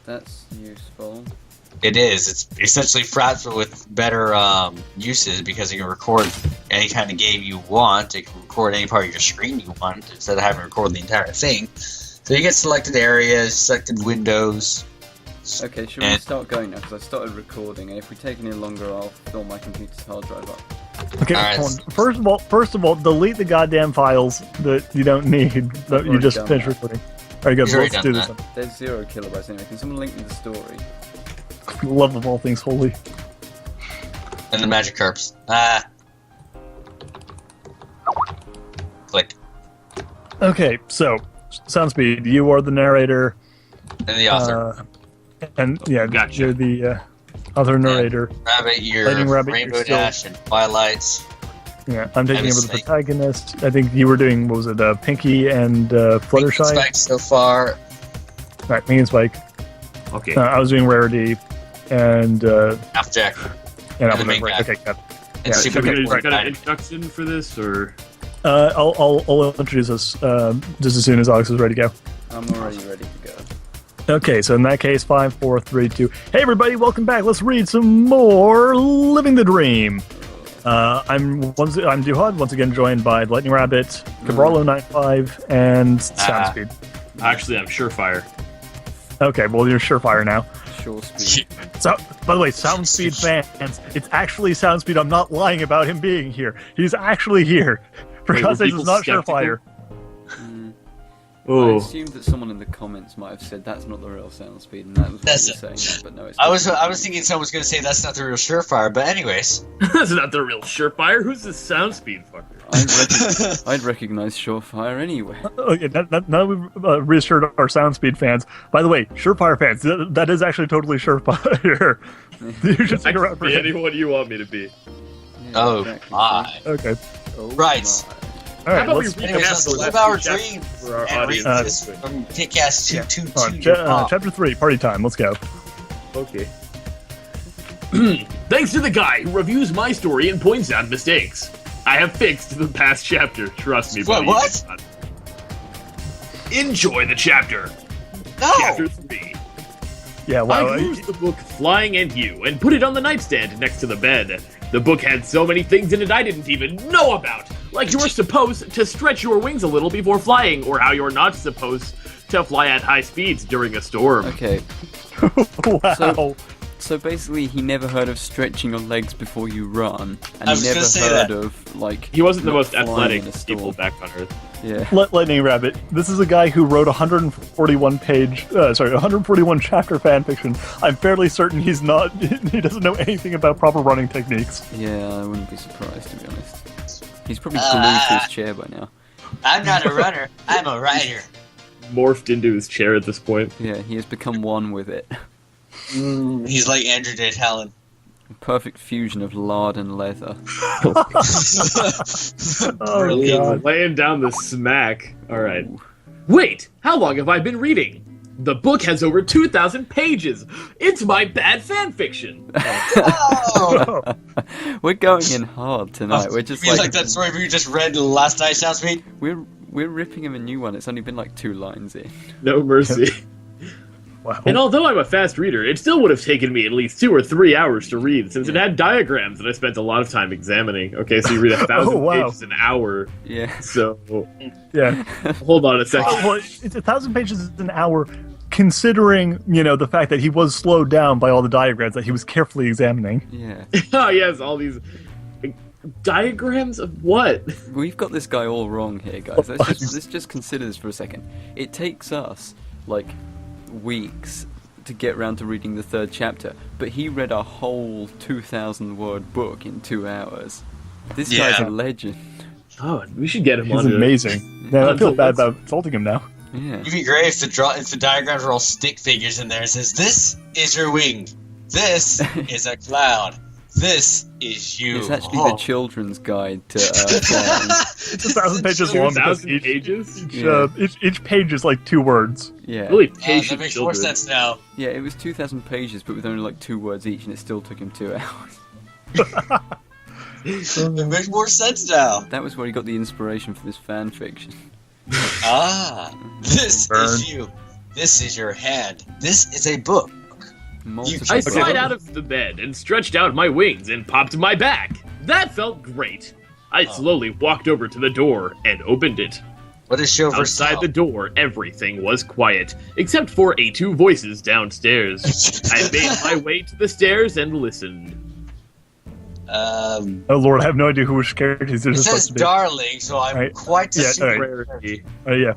That's useful. It is. It's essentially fractal with better uses because you can record any kind of game you want. It can record any part of your screen you want instead of having to record the entire thing. So you get selected areas, selected windows. Okay, should we start going now? Because I started recording, and if we take any longer, I'll fill my computer's hard drive up. Okay, first of all, delete the goddamn files that you don't need. That you just finished recording. Alright, good. Let's do this. There's 0 kilobytes anyway. Can someone link me the story? Love of all things holy. And the magic curbs. Click. Okay, so Soundspeed, you are the narrator. And the author. And yeah, Gotcha. You're the other narrator. Rabbit, you're Rabbit, Rainbow you're still... Dash and Twilight. Yeah, I'm taking over the protagonist. I think you were doing, what was it, Pinkie and Fluttershy? Spike so far. Right, Pinkie and Spike. Okay. I was doing Rarity and... Applejack. And the main guy. Okay, got it. And Yeah, Super Should we Good got an introduction for this, or...? I'll introduce us just as soon as Alex is ready to go. I'm already ready to go. Okay, so in that case, 5, 4, 3, 2. Hey everybody, welcome back. Let's read some more Living the Dream. I'm Duhad, once again joined by Lightning Rabbit, Cabral 95, and Soundspeed. Actually, I'm Surefire. Okay, well you're Surefire now. Sure speed. So, by the way, Soundspeed fans, it's actually Soundspeed. I'm not lying about him being here. He's actually here. For Wait, God's were sake, it's not people Surefire. I Oh. assumed that someone in the comments might have said that's not the real Soundspeed, and that was what you were saying, but no, it's not. I was thinking someone was going to say that's not the real Surefire, but anyways. That's not the real Surefire. Who's this Soundspeed fucker? I'd recognize Surefire anyway. Okay, now we've reassured our Soundspeed fans. By the way, Surefire fans, that is actually totally Surefire. You should stick around for Be him. anyone you want me to be. Yeah, Oh, exactly. my. Okay. Oh, Right. my. All right, How about let's... we Anyways, recap let's the live last our two chapters dream for our and read audience? this from Kick-Ass 222. Chapter 3, party time. Let's go. Okay. Thanks to the guy who reviews my story and points out mistakes. I have fixed the past chapter. Trust me, buddy. What? Enjoy the chapter. No! Chapter 3. Yeah, wow. I closed the book Flying and You and put it on the nightstand next to the bed. The book had so many things in it I didn't even know about. Like you're supposed to stretch your wings a little before flying, or how you're not supposed to fly at high speeds during a storm. Okay, Wow. so basically he never heard of stretching your legs before you run, and I he was never gonna say heard that. of, like... He wasn't the not most flying athletic in a storm. people back on Earth. Yeah. Lightning Rabbit. This is a guy who wrote 141 chapter fanfiction. I'm fairly certain he doesn't know anything about proper running techniques. Yeah, I wouldn't be surprised, to be honest. He's probably glued to his chair by now. I'm not a runner. I'm a rider. Morphed into his chair at this point. Yeah, he has become one with it. He's like Andrew Tate Helen. A perfect fusion of lard and leather. Oh, God. Laying down the smack. Alright. Wait! How long have I been reading? The book has over 2,000 pages! It's my bad fanfiction! Oh! We're going in hard tonight. We're just You mean like that story you just read last night, Soundspeed? we're ripping him a new one. It's only been like 2 lines in. No mercy. Wow. And although I'm a fast reader, it still would have taken me at least 2 or 3 hours to read, since it had diagrams that I spent a lot of time examining. Okay, so you read 1,000 Oh, wow. pages an hour. Yeah. So, Yeah. hold on a second. Well, it's 1,000 pages an hour, considering, the fact that he was slowed down by all the diagrams that he was carefully examining. Yeah. Oh, yes, all these diagrams of what? We've got this guy all wrong here, guys. Let's just consider this for a second. It takes us, like, weeks to get around to reading the 3rd chapter, but he read a whole 2,000-word book in 2 hours. This guy's a legend. Oh, we should get him He's on. amazing. Yeah, I feel bad about insulting him now. Yeah. It'd be great if the diagrams are all stick figures in there. It says, "This is your wing. This is a cloud. This is you." It's actually the children's guide to flying. It's 1,000 pages long. because 2,000 pages? Each page is like 2 words. Yeah. Really That patient makes more children. sense now. Yeah, it was 2,000 pages, but with only like 2 words each, and it still took him 2 hours. It makes more sense now. That was where he got the inspiration for this fan fiction. Ah, this Burn. is you. This is your hand. This is a book. Multiple I books. slid out of the bed and stretched out my wings and popped my back. That felt great. I slowly walked over to the door and opened it. What is show versus Outside tell? the door, everything was quiet, except for two voices downstairs. I made my way to the stairs and listened. Oh Lord, I have no idea who which characters It are says supposed to be. darling, so I'm Right. quite Yeah, assuming. Rarity. Yeah.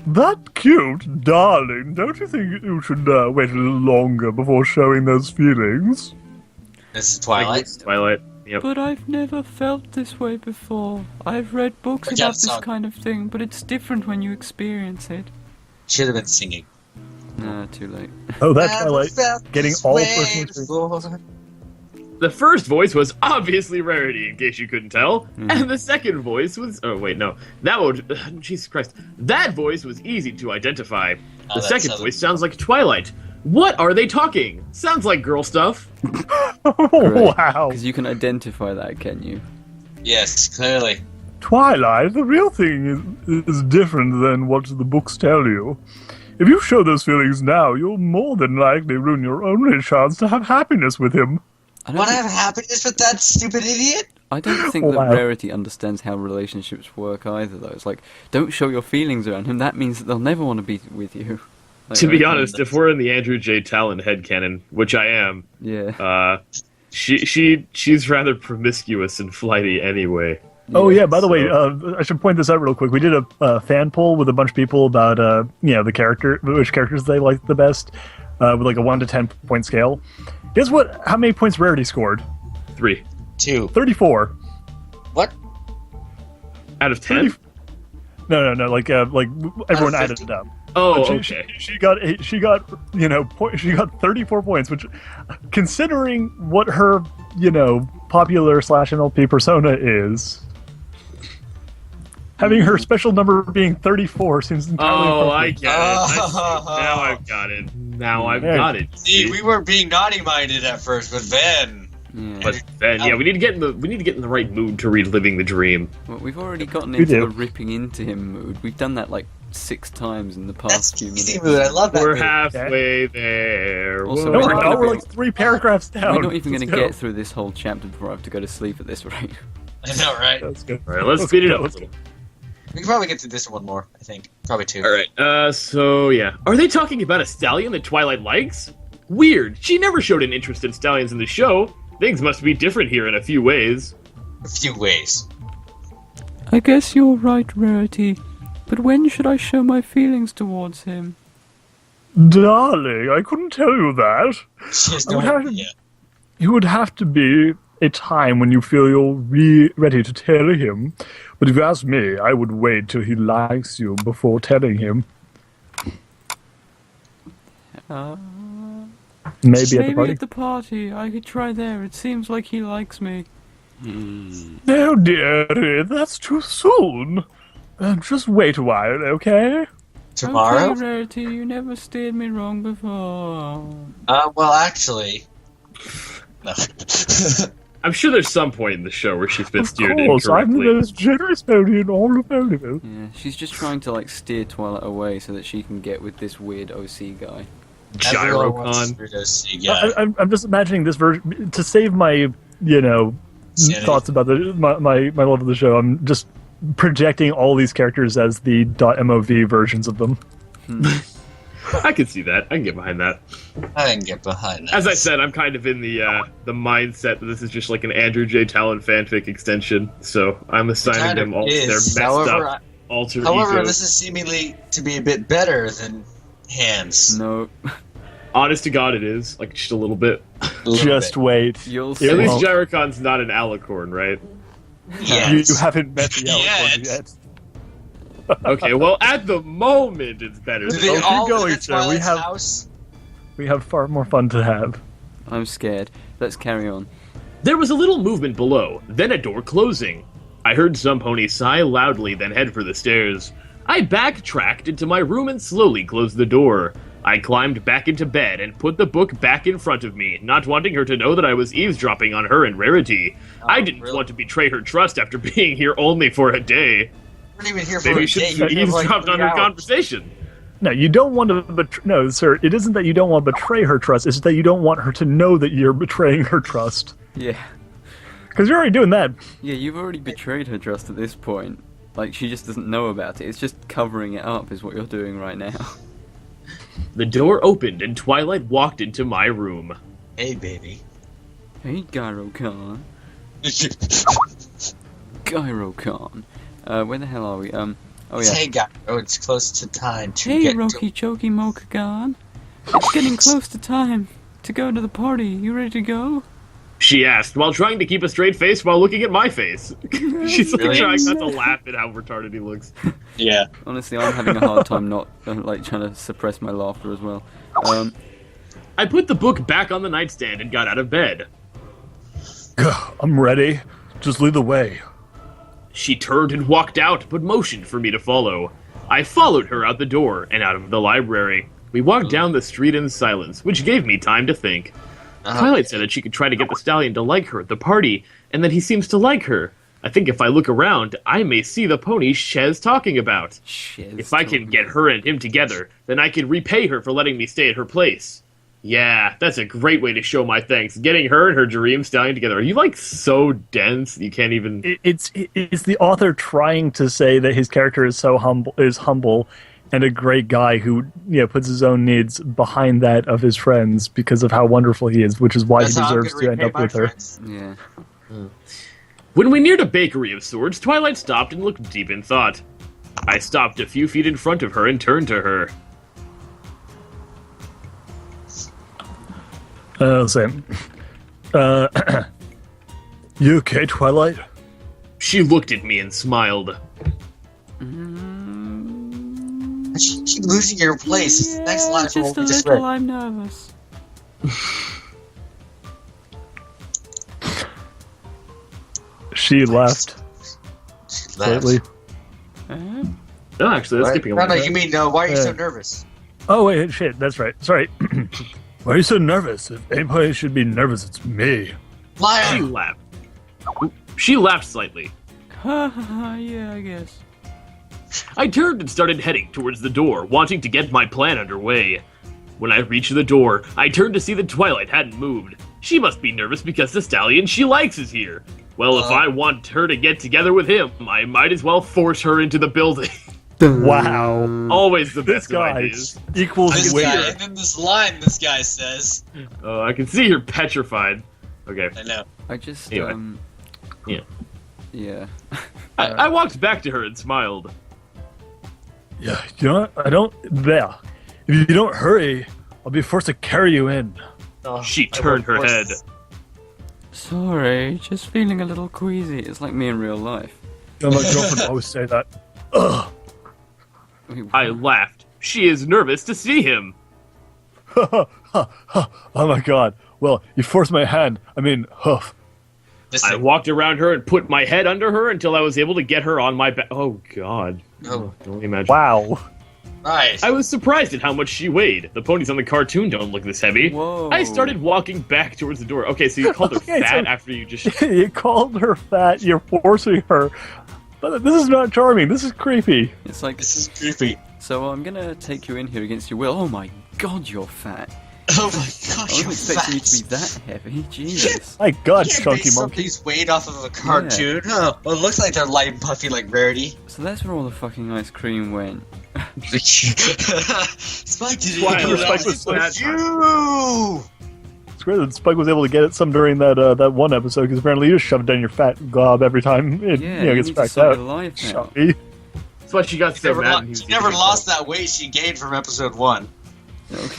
That cute, darling. Don't you think you should wait a little longer before showing those feelings? This is Twilight. Twilight. Yep. But I've never felt this way before. I've read books Yeah, about this song. kind of thing, but it's different when you experience it. Should have been singing. Nah, too late. Oh, that Never Twilight. felt Getting this all way personal experience. before. The first voice was obviously Rarity, in case you couldn't tell. Mhm. And the second voice was... Oh, wait, no. That would... Jesus Christ. That voice was easy to identify. Oh, The that's second Southern. voice sounds like Twilight. What are they talking? Sounds like girl stuff. Oh, wow. Because you can identify that, can you? Yes, clearly. Twilight, the real thing is different than what the books tell you. If you show those feelings now, you'll more than likely ruin your only chance to have happiness with him. I don't Want to think, have happiness with that stupid idiot? I don't think Wow. that Rarity understands how relationships work either, though. It's like, don't show your feelings around him. That means that they'll never want to be with you. Like, To be I- honest, if we're in the Andrew J. Talon headcanon, which I am, Yeah. she's rather promiscuous and flighty anyway. Oh yeah, by the so- way, I should point this out real quick. We did a fan poll with a bunch of people about the which characters they liked the best, with like a 1 to 10 point scale. Guess what? How many points Rarity scored? 3 2. 34. What? out of 10. No. Like everyone added 50? it up. Oh, She- okay. She got 34 points, which, considering what her popular / MLP persona is, having her special number being 34 seems entirely Oh, I appropriate. get it. Now I've got it. Now I've Yeah. got it. See, we were being naughty-minded at first, but then... Yeah. But then, yeah, we need to get in the right mood to read Living the Dream. Well, we've already gotten We into do. the ripping into him mood. We've done that like 6 times in the past That's few easy minutes. mood. I love that We're mood. halfway there. Also, No, we're we're, not no, gonna we're be- like 3 paragraphs down. We're not even going Let's to go. get through this whole chapter before I have to go to sleep at this rate. I know, right? That's good. All right, let's speed it up a Let's little. We can probably get through this one more, I think. Probably 2. All right. So yeah, are they talking about a stallion that Twilight likes? Weird. She never showed an interest in stallions in the show. Things must be different here in a few ways. A few ways. I guess you're right, Rarity. But when should I show my feelings towards him? Darling, I couldn't tell you that. She has I no would have to- idea. It would have to be a time when you feel you're ready to tell him. But if you ask me, I would wait till he likes you before telling him. Maybe at the party. I could try there. It seems like he likes me. No, dearie, that's too soon. Just wait a while, okay? Tomorrow? Okay, Rarity, you never steered me wrong before. Well, actually... No. I'm sure there's some point in the show where she's been Of steered course, I'm the incorrectly. most generous pony in all of Oliver. Yeah, she's just trying to like steer Twilight away so that she can get with this weird OC guy. Everyone wants Gyrocon. to see guy. I'm just imagining this version to save my Sanity. thoughts about my love of the show. I'm just projecting all these characters as the .mov versions of them. I can see that. I can get behind that. I can get behind that. As I said, I'm kind of in the mindset that this is just like an Andrew J. Talon fanfic extension, so I'm assigning kind them of all to their is. messed However, up alter However, egos. this is seemingly to be a bit better than Hands. No, Honest to God, it is. Like, just a little bit. A little Just bit. wait. you'll It see. At least won't. Gyrocon's not an alicorn, right? Yes. You haven't met the Yes. Alicorn yet. Okay, well, at the moment, it's better. Do than they keep all going, live at sir. We Twilight's have- house? We have far more fun to have. I'm scared. Let's carry on. There was a little movement below, then a door closing. I heard some pony sigh loudly, then head for the stairs. I backtracked into my room and slowly closed the door. I climbed back into bed and put the book back in front of me, not wanting her to know that I was eavesdropping on her and Rarity. I didn't really? want to betray her trust after being here only for a day. We're not even here for Maybe a we should day. have You're here for like eavesdropped 3 on her hours. conversation. No, you don't want to betray. No, sir, it isn't that you don't want to betray her trust. It's that you don't want her to know that you're betraying her trust. Yeah. Because you're already doing that. Yeah, you've already betrayed her trust at this point. Like, she just doesn't know about it. It's just covering it up is what you're doing right now. The door opened and Twilight walked into my room. Hey, baby. Hey, Gyro-Khan. Gyro-Khan. Where the hell are we? Oh, yeah. Hey, guy. Oh, it's close to time to Hey, get Roki Choki Mocha-Khan. It's getting close to time to go to the party. You ready to go? She asked, while trying to keep a straight face while looking at my face. She's like Really? trying not to laugh at how retarded he looks. Yeah. Honestly, I'm having a hard time not, like, trying to suppress my laughter as well. I put the book back on the nightstand and got out of bed. I'm ready. Just lead the way. She turned and walked out, but motioned for me to follow. I followed her out the door and out of the library. We walked down the street in silence, which gave me time to think. Twilight said that she could try to get the stallion to like her at the party, and that he seems to like her. I think if I look around, I may see the pony Shez talking about. If I can get her and him together, then I can repay her for letting me stay at her place. Yeah, that's a great way to show my thanks. Getting her and her dream stallion together. Are you, like, so dense you can't even... It's the author trying to say that his character is so humble and a great guy who, you know, puts his own needs behind that of his friends because of how wonderful he is, which is why he deserves to end up with her. Yeah. When we neared a bakery of sorts, Twilight stopped and looked deep in thought. I stopped a few feet in front of her and turned to her. Same. You okay, Twilight? She looked at me and smiled. She's losing your place. Yeah, Next line from just what a we just little, read. I'm nervous. She left. Slightly. No, actually, that's skipping a No, little no, bit. you mean, why are you so nervous? Oh, wait, shit, that's right. Sorry. Why are you so nervous? If anybody should be nervous, it's me. She Liar! laughed. She laughed slightly. Yeah, I guess. I turned and started heading towards the door, wanting to get my plan underway. When I reached the door, I turned to see that Twilight hadn't moved. She must be nervous because the stallion she likes is here. Well, if I want her to get together with him, I might as well force her into the building. Wow. Always the This best of guy ideas. equals This wit. guy, and then this line this guy says. Oh, I can see you're petrified. Okay. I know. I just, Anyway. Yeah. Yeah. I walked back to her and smiled. Yeah, you know what? I don't... There. If you don't hurry, I'll be forced to carry you in. Oh, She I turned her won't head. force- Sorry, just feeling a little queasy. It's like me in real life. You know, my girlfriend always say that. Ugh. Wait, I laughed. She is nervous to see him. Oh my god. Well, you forced my hand. I mean, hoof. Listen, I walked around her and put my head under her until I was able to get her on my back. Oh, God. Oh. Can only imagine. Wow. right. I was surprised at how much she weighed. The ponies on the cartoon don't look this heavy. Whoa. I started walking back towards the door. Okay, so you called her Okay, fat so- after you just... You called her fat. You're forcing her. But this is not charming. This is creepy. It's like, This is creepy. so I'm gonna take you in here against your will. Oh my god, you're fat. Oh my I gosh, wasn't you're expecting you fat. to be that heavy. Jesus. My god, You can't chunky base monkey. somebody's weight off of a cartoon. Oh, well, it looks like they're light and puffy like Rarity. So that's where all the fucking ice cream went. Spike did Twilight, it. Spike was It was you. It's great that Spike was able to get it some during that one episode because apparently you just shove it down your fat glob every time it Yeah, gets you need to backed suck out. it alive now. Chunky. That's why she got so mad. and he was She never eating lost that weight she gained from episode 1. Okay.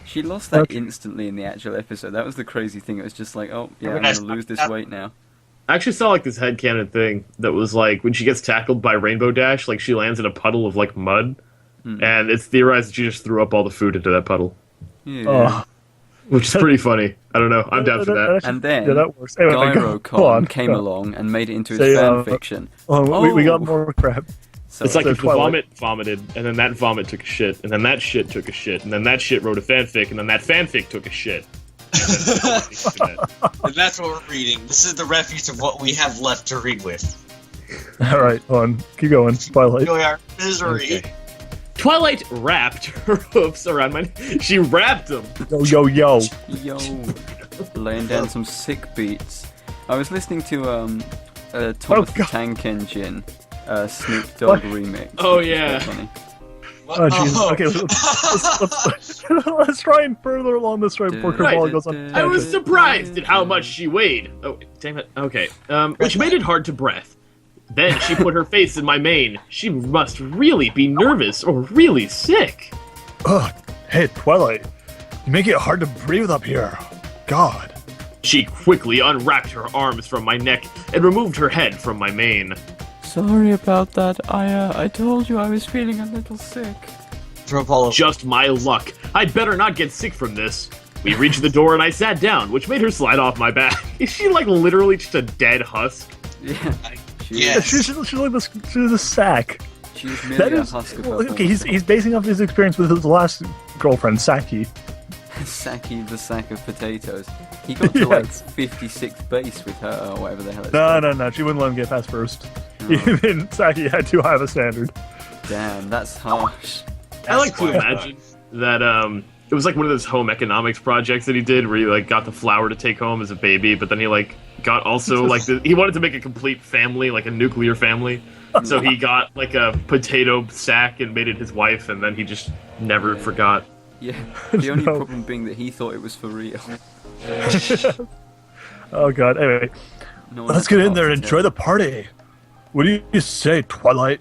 She lost that Okay. instantly in the actual episode. That was the crazy thing. It was just like, oh, yeah, Very I'm nice. gonna lose this weight now. I actually saw like this headcanon thing that was like when she gets tackled by Rainbow Dash, like she lands in a puddle of like mud, and it's theorized that she just threw up all the food into that puddle, Yeah. Oh. which is pretty funny. I don't know. I'm down for that. And then yeah, that works. Anyway, go Gyro-Con on. came Go. along and made it into his Say, fan fiction. Oh, we got Oh. more crap. So It's like So if the Twilight. vomit vomited, and then that vomit took a shit, and then that shit took a shit, and then that shit wrote a fanfic, and then that fanfic took a shit. And that's what we're reading. This is the refuge of what we have left to read with. All right, on. Keep going. Twilight. Enjoy our misery. Okay. Twilight wrapped her hoofs around my neck. She wrapped them. Yo. Yo, laying down some sick beats. I was listening to Thomas the God. Tank Engine Snoop Dogg remix. Oh, which was yeah. quite funny. Oh, Jesus. Okay, let's try and further along this story before Cabral goes on. I was surprised at how much she weighed. Oh, damn it. Okay. Which made it hard to breath. Then she put her face in my mane. She must really be nervous or really sick. Ugh, hey, Twilight. You make it hard to breathe up here. God. She quickly unwrapped her arms from my neck and removed her head from my mane. Sorry about that. I told you I was feeling a little sick. Just my luck. I'd better not get sick from this. We reached the door and I sat down, which made her slide off my back. Is she like literally just a dead husk? Yeah. Yeah, she's like this. She's a sack. She's merely a husk of her okay. He's basing off his experience with his last girlfriend, Saki. Saki, the sack of potatoes. He got to like 56th base with her, or whatever the hell it's No. She wouldn't let him get past first. Even Saki had too high of a standard. Damn, that's harsh. I like to imagine that it was like one of those home economics projects that he did where he like got the flour to take home as a baby, but then he like got also like he wanted to make a complete family, like a nuclear family. So he got like a potato sack and made it his wife, and then he just never forgot. Yeah, the only problem being that he thought it was for real. Oh god, anyway. Let's get in there and enjoy the party. What do you say, Twilight?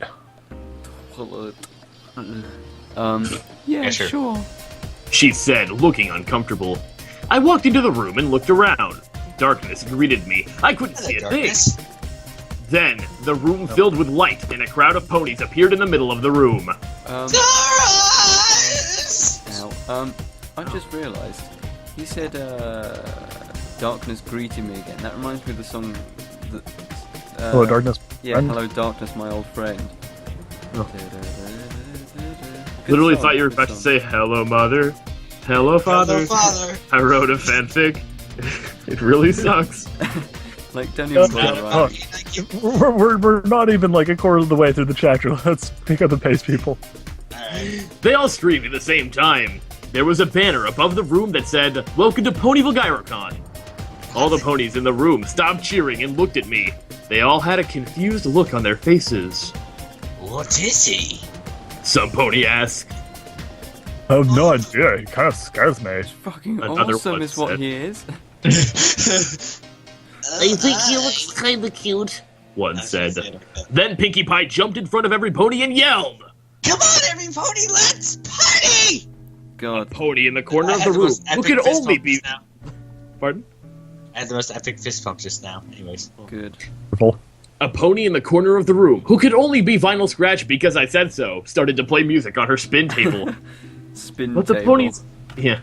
Yeah, sure. She said, looking uncomfortable. I walked into the room and looked around. Darkness greeted me. I couldn't see a thing. Then, the room filled with light, and a crowd of ponies appeared in the middle of the room. I just realised, he said, darkness greeted me again. That reminds me of the song that... Hello, Darkness. Yeah, friend. Hello, Darkness, my old friend. Literally thought you were about to say, hello, mother. Hello, father. Hello, father. I wrote a fanfic. It really sucks. Like, don't even bother. We're not even like a quarter of the way through the chapter. Let's pick up the pace, people. They all screamed at the same time. There was a banner above the room that said, Welcome to Ponyville GyroCon. All the ponies in the room stopped cheering and looked at me. They all had a confused look on their faces. What is he? Some pony asked. I have no idea. He kind of scares me. Fucking Another awesome one is what said. he is. I think he looks kinda cute. One said. Then Pinkie Pie jumped in front of every pony and yelled. Come on, every pony, let's party! God. Pony in the corner I of had the room, most who epic could fist only bump be... just now. Pardon? I had the most epic fist pump just now. Anyways. Good. A pony in the corner of the room, who could only be Vinyl Scratch because I said so, started to play music on her spin table. Spin What's table. the ponies? Yeah.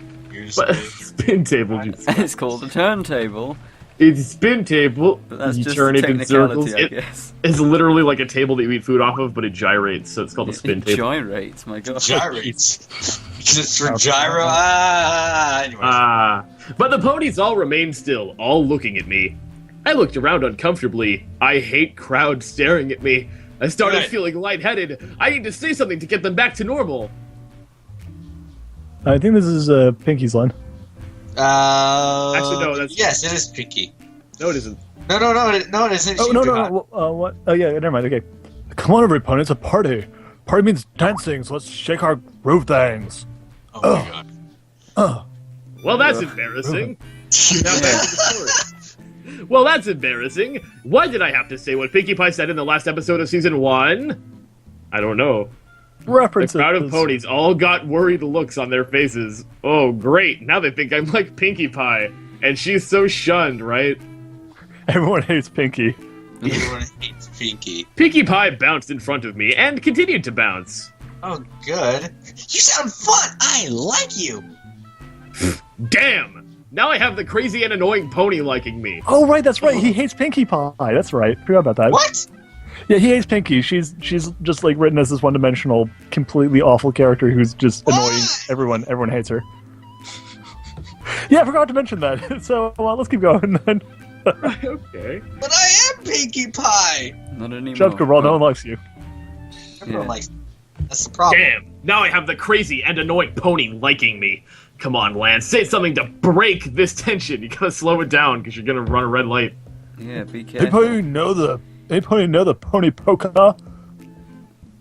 But, spin table. It's called a turntable. It's a spin table. But that's you just turn a it in circles. technicality, I guess. It's literally like a table that you eat food off of, but it gyrates, so it's called a spin It table. gyrates, my god. Gyrates. Just for gyro. Anyways. But the ponies all remained still, all looking at me. I looked around uncomfortably. I hate crowds staring at me. I started Good. feeling lightheaded. I need to say something to get them back to normal. I think this is Pinkie's line. Actually, no, that's... Yes, it is Pinkie. No, it isn't. No, it isn't. Oh, She's no. Duhad. What? Oh, yeah, never mind. Okay. Come on, everybody. It's a party. Party means dancing, so let's shake our groove things. Oh my god. Well, that's embarrassing. Now back to the story. Well, that's embarrassing. Why did I have to say what Pinkie Pie said in the last episode of Season 1? I don't know. References. The crowd of ponies all got worried looks on their faces. Oh, great. Now they think I'm like Pinkie Pie. And she's so shunned, right? Everyone hates Pinkie. Everyone hates Pinkie. Pinkie Pie bounced in front of me and continued to bounce. Oh, good. You sound fun. I like you. Damn! Now I have the crazy and annoying pony liking me. Oh, right, that's right. He hates Pinkie Pie. That's right. Forgot about that. What? Yeah, he hates Pinkie. She's just like written as this one-dimensional, completely awful character who's just annoying everyone. Everyone hates her. Yeah, I forgot to mention that. So let's keep going then. Okay. But I am Pinkie Pie. Not anymore. Shut up, Cabral. No one likes you. Everyone likes. That's the problem. Damn, now I have the crazy and annoying pony liking me. Come on, Lance, say something to break this tension. You gotta slow it down, because you're gonna run a red light. Yeah, be Anybody careful. know the pony polka?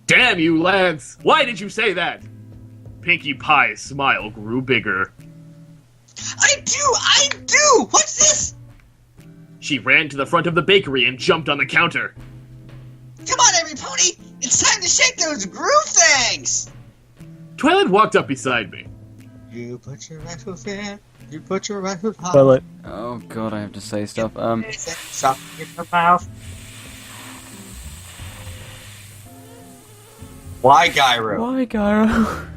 Damn you, Lance! Why did you say that? Pinkie Pie's smile grew bigger. I do! What's this? She ran to the front of the bakery and jumped on the counter. Come on, every pony! It's time to shake those groove things! Twilight walked up beside me. You put your right hoof in, you put your right hoof out. Twilight. Oh god, I have to say stuff. Stop in your mouth. Why, Gyro? Why, Gyro?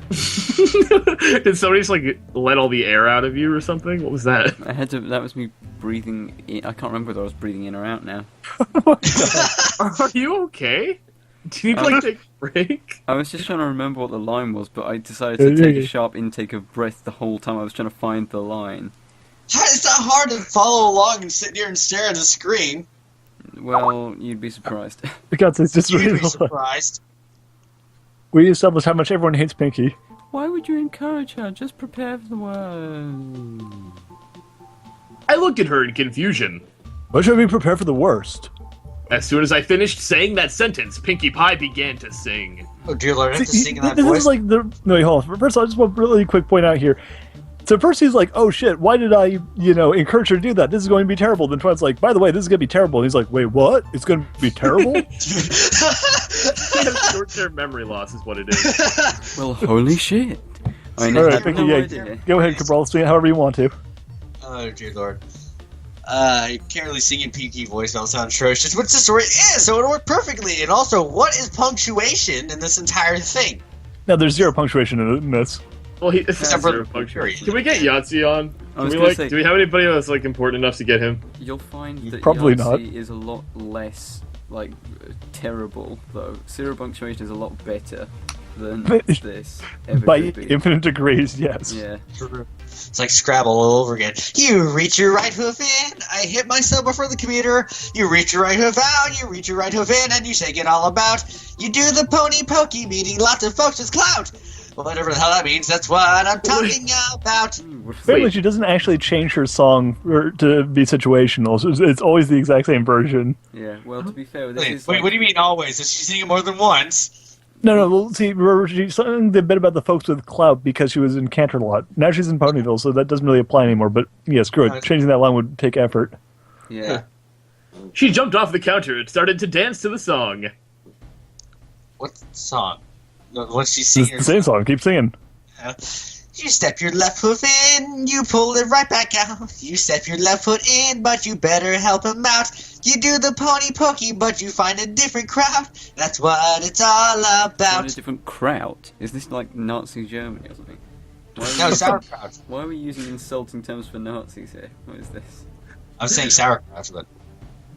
Did somebody just like let all the air out of you or something? What was that? I had to. That was me breathing in. I can't remember whether I was breathing in or out now. Are you okay? Do you need to like take a break? I was just trying to remember what the line was, but I decided to take a sharp intake of breath the whole time I was trying to find the line. It's not hard to follow along and sit here and stare at the screen. Well, you'd be surprised. Because it's just You'd really be surprised. We established how much everyone hates Pinkie. Why would you encourage her? Just prepare for the worst. I looked at her in confusion. Why should we prepare for the worst? As soon as I finished saying that sentence, Pinkie Pie began to sing. Oh, dear Lord, I have to sing in that this voice. is like the no. Hold on. First, I just want to really quick point out here. So first he's like, "Oh shit, why did I, encourage her to do that? This is going to be terrible." Then Twilight's like, "By the way, this is going to be terrible." And he's like, "Wait, what? It's going to be terrible?" Short-term memory loss is what it is. Well, holy shit. I All right, had Pinkie, no yeah, idea. go ahead, Cabral. Sing it however you want to. Oh, dear Lord. I can't really sing in Pinkie voice, that'll sound atrocious. What's the story is, so it'll work perfectly. And also, what is punctuation in this entire thing? Now, there's zero punctuation in this. Well, this is Except for zero the punctuation. period. Can we get Yahtzee on? I was Do we, gonna like, say- do we have anybody that's like important enough to get him? You'll find that Probably Yahtzee is a lot less, terrible, though. Zero punctuation is a lot better than this ever By could be. infinite degrees, yes. Yeah. It's like Scrabble all over again. You reach your right hoof in, I hit myself before the computer. You reach your right hoof out, you reach your right hoof in, and you shake it all about. You do the pony pokey, meeting lots of folks with clout. Whatever the hell that means, that's what I'm talking about. Apparently, she doesn't actually change her song to be situational. So it's always the exact same version. Yeah, well, to be fair, this is Wait, what do you mean always? Is she singing more than once? No, well, see, remember, she sang the bit about the folks with clout because she was in Canterlot. Now she's in Ponyville, so that doesn't really apply anymore. But yeah, screw it. Changing that line would take effort. Yeah. She jumped off the counter and started to dance to the song. What song? What's she It's singing? the same song. Keep singing. You step your left hoof in, you pull it right back out. You step your left foot in, but you better help him out. You do the pony pokey, but you find a different crowd. That's what it's all What a about. different crowd. Is this like Nazi Germany or something? Why are No, we- sauerkraut. Why are we using insulting terms for Nazis here? What is this? I was saying sauerkraut, but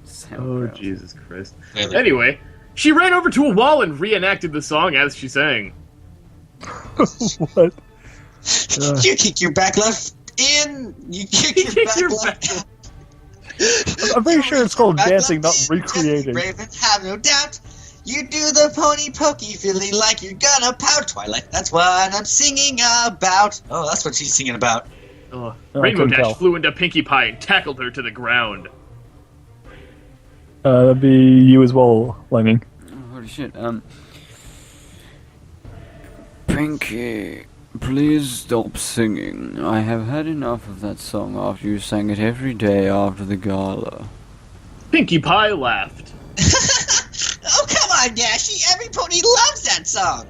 Sauerkraut. Jesus Christ. clearly. Anyway, she ran over to a wall and reenacted the song as she sang. What? You kick your back left in. You kick your Kick back your left. back- I'm pretty sure it's called Back dancing, not left in, recreating. Raven, have no doubt. You do the pony pokey, feeling like you're gonna pout. Twilight, that's what I'm singing about. Oh, that's what she's singing about. Oh, I Rainbow couldn't Dash tell. flew into Pinkie Pie and tackled her to the ground. That'd be you as well, Lightning. Oh, holy shit. Pinkie, please stop singing. I have had enough of that song after you sang it every day after the gala. Pinkie Pie laughed. Oh, come on, Dashy. Every pony loves that song.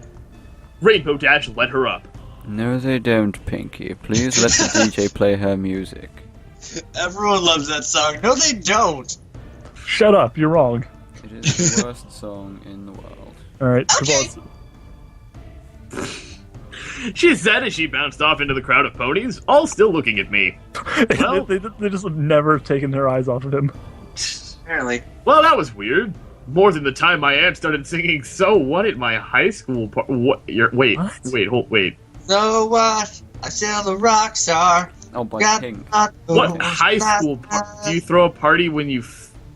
Rainbow Dash let her up. No, they don't, Pinkie. Please let the DJ play her music. Everyone loves that song. No, they don't. Shut up, you're wrong. It is the worst song in the world. Alright, Okay. She said as she bounced off into the crowd of ponies, all still looking at me. Well- they just have never taken their eyes off of him. Apparently. Well, that was weird. More than the time my aunt started singing "So What" at my high school What? Wait. So what? I'm still a rock star. Oh, by Got Pink. not the What most high school fast do you throw a party when you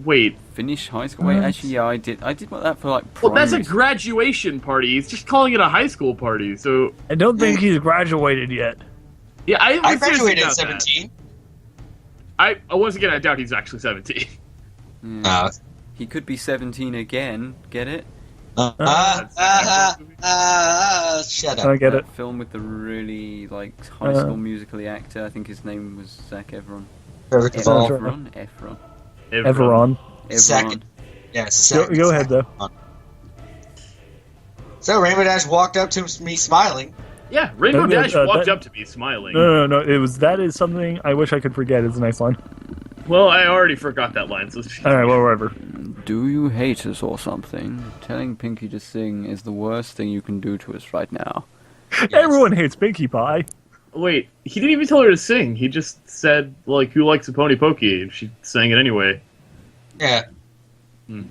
Wait. Finish high school? Wait, actually, yeah, I did that for like Well, primary. that's a graduation party. He's just calling it a high school party. So I don't think he's graduated yet. yeah, I was serious graduated about at that. 17. Once again, I doubt he's actually 17. Yeah. He could be 17 again. Get it? Shut up. I get it. That film with the really like High School Musically actor. I think his name was Zac Efron. Perfect of all. Efron. Everon. Second. Yeah, Go, second. go ahead, though. So Rainbow Dash walked up to me smiling. Yeah, Rainbow Yeah, Dash walked up to me smiling. No. That is something I wish I could forget. Is the next line. Well, I already forgot that line. So All right, well, whatever. Do you hate us or something? Telling Pinkie to sing is the worst thing you can do to us right now. Everyone hates Pinkie Pie. Wait, he didn't even tell her to sing. He just said, like, who likes a pony pokey? And she sang it anyway. Yeah. You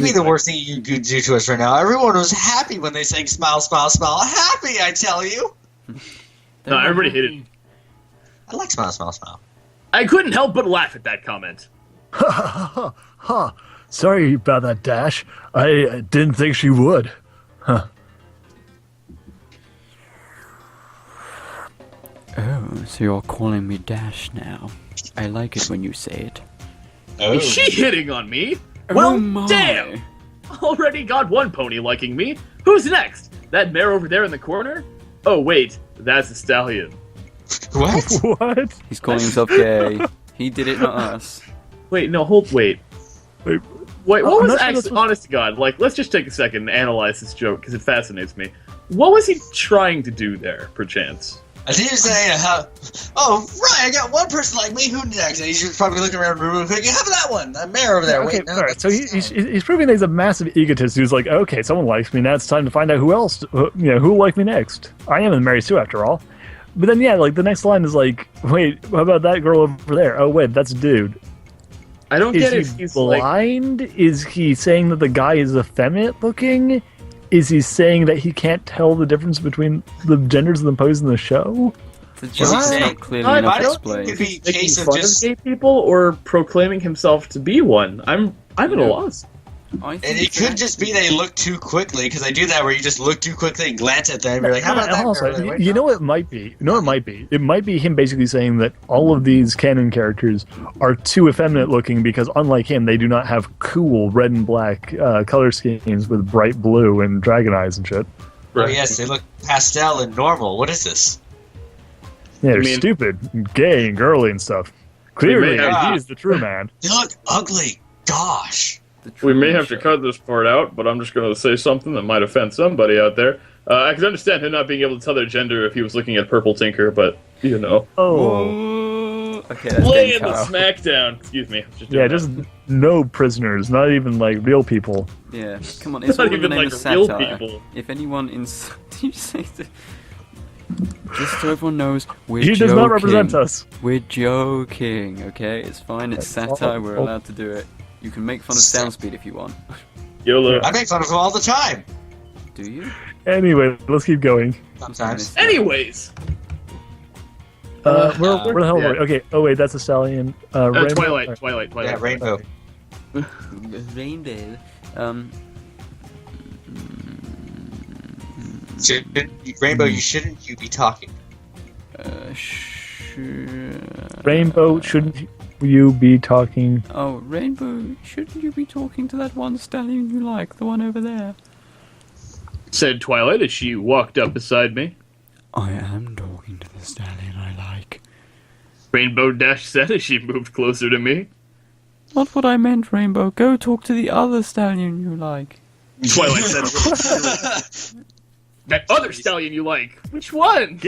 mean the worst thing you could do to us right now? Everyone was happy when they sang "Smile, Smile, Smile." Happy, I tell you. No, everybody hated it. I like "Smile, Smile, Smile." I couldn't help but laugh at that comment. Ha! Sorry about that, Dash. I didn't think she would. Huh. Oh, so you're calling me Dash now. I like it when you say it. Oh. Is she hitting on me? Oh Well, my. damn! Already got one pony liking me. Who's next? That mare over there in the corner? Oh, wait, that's a stallion. What? What? He's calling himself gay. He did it, not us. Wait, no, wait. Wait, Wait, what I'm was not sure actually, that's what- honest to God, like, let's just take a second and analyze this joke, because it fascinates me. What was he trying to do there, perchance? I didn't say, oh, right, I got one person like me, who next? And he's probably looking around the room thinking, how about that one? That mayor over there. Okay, Wait, no. all right. So he's proving that he's a massive egotist who's like, okay, someone likes me. Now it's time to find out who else, who will like me next. I am in Mary Sue after all. But then, yeah, like the next line is like, wait, how about that girl over there? Oh, wait, that's a dude. I don't Is get he if he's like... blind? Is he saying that the guy is effeminate looking? Is he saying that he can't tell the difference between the genders of the pose in the show? The joke's not clearly I enough don't think explained. it'd be a making case of fun just... of gay people or proclaiming himself to be one. I'm at a loss. I And think it could just be they look too quickly, because they do that where you just look too quickly and glance at them and you're like, how about that Also, girl? you know what it might be? You know what it might be? It might be him basically saying that all of these canon characters are too effeminate looking because, unlike him, they do not have cool red and black color schemes with bright blue and dragon eyes and shit. Oh, yes, they look pastel and normal. What is this? Yeah, they're mean- stupid, and gay, and girly and stuff. Clearly, have- he's the true man. They look ugly. Gosh. the We may true have to show. cut this part out, but I'm just going to say something that might offend somebody out there. I could understand him not being able to tell their gender if he was looking at Purple Tinker, but, you know. Oh, Whoa. Okay, that's Laying getting the cut out. smackdown. Excuse me. yeah, just no prisoners, not even like real people. Yeah, come on, it's Not all in the even name like of real satire. people. If anyone in... Did you say that? Just so everyone knows, we're He joking. does not represent us. We're joking, okay? It's fine, it's That's satire, all- we're allowed to do it. You can make fun of Soundspeed if you want. YOLO. I make fun of them all the time. Do you? Anyway, let's keep going. Sometimes. Anyways. Where the hell yeah. were we? Okay, oh wait, that's a stallion. Rainbow? Twilight. Yeah, rainbow. Rainbow. Rainbow, you shouldn't you be talking? Rainbow, shouldn't you be talking? Oh, Rainbow, shouldn't you be talking to that one stallion you like, the one over there? Said Twilight as she walked up beside me. I am talking to the stallion I like. Rainbow Dash said as she moved closer to me. Not what I meant, Rainbow. Go talk to the other stallion you like. Twilight said a little that other stallion you like. Which one?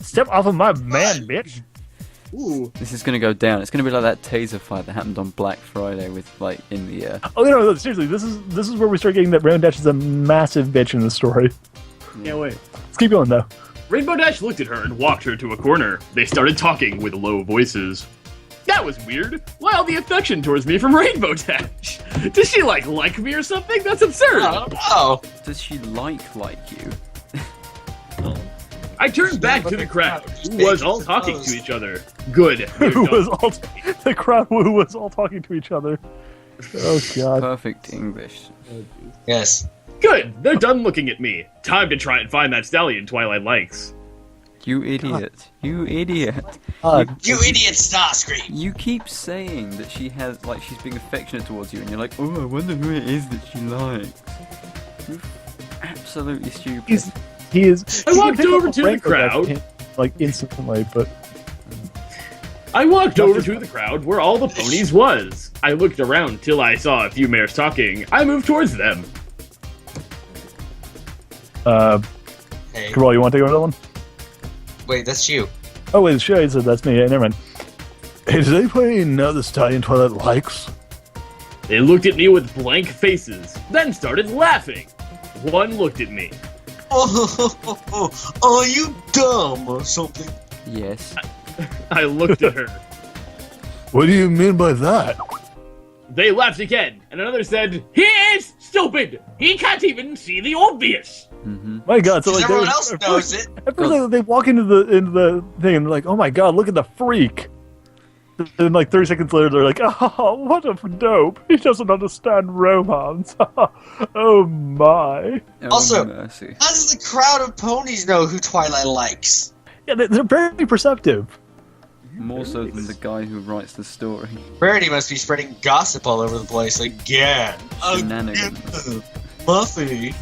Step off of my man, bitch. Ooh. This is gonna go down. It's gonna be like that taser fight that happened on Black Friday with, like, in the air. Oh no, seriously, this is where we start getting that Rainbow Dash is a massive bitch in the story. Can't wait. Let's keep going though. Rainbow Dash looked at her and walked her to a corner. They started talking with low voices. That was weird. Why all the affection towards me from Rainbow Dash? Does she like me or something? That's absurd. Oh, Does she like you? I turned back to the crowd, who was all talking to each other. Good. Who was all the crowd who was all talking to each other. Oh god. Perfect English. Yes. Good, they're done looking at me. Time to try and find that stallion Twilight likes. You idiot. You idiot. You idiot, Starscream! You keep saying that she has, like, she's being affectionate towards you, and you're like, oh, I wonder who it is that she likes. You're absolutely stupid. He is. I walked over to the crowd. Like, instantly, but. I walked over to the crowd where all the ponies was. I looked around till I saw a few mares talking. I moved towards them. Hey. Cabral, you want to take over that one? Wait, that's you. Oh, wait, sure, he said that's me. Yeah, never mind. Hey, does anybody know the stallion Twilight likes? They looked at me with blank faces, then started laughing. One looked at me. Oh, are you dumb or something? Yes. I looked at her. What do you mean by that? They laughed again, and another said, "He is stupid! He can't even see the obvious!" My god, so like Everyone else knows it. At first they walk into the thing and they're like, oh my god, look at the freak. And like 30 seconds later they're like, oh, what a dope. He doesn't understand romance. Oh my. Oh, Also, mercy. how does the crowd of ponies know who Twilight likes? Yeah, they're very perceptive. More so than the guy who writes the story. Rarity must be spreading gossip all over the place again. Shenanigans. Buffy.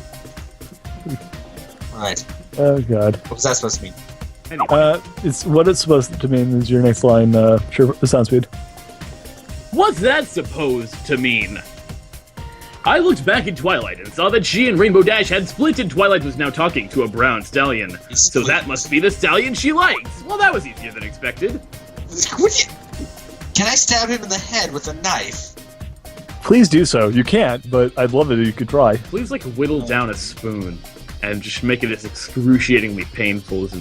Right. Oh god. What was that supposed to mean? Anyway, It's what it's supposed to mean is your next line, sure, sound speed. what's that supposed to mean? I looked back at Twilight and saw that she and Rainbow Dash had split and Twilight was now talking to a brown stallion. So that must be the stallion she likes. Well, that was easier than expected. Can I stab him in the head with a knife? Please do so. You can't, but I'd love it if you could try. Please, like, whittle down a spoon and just make it as excruciatingly painful as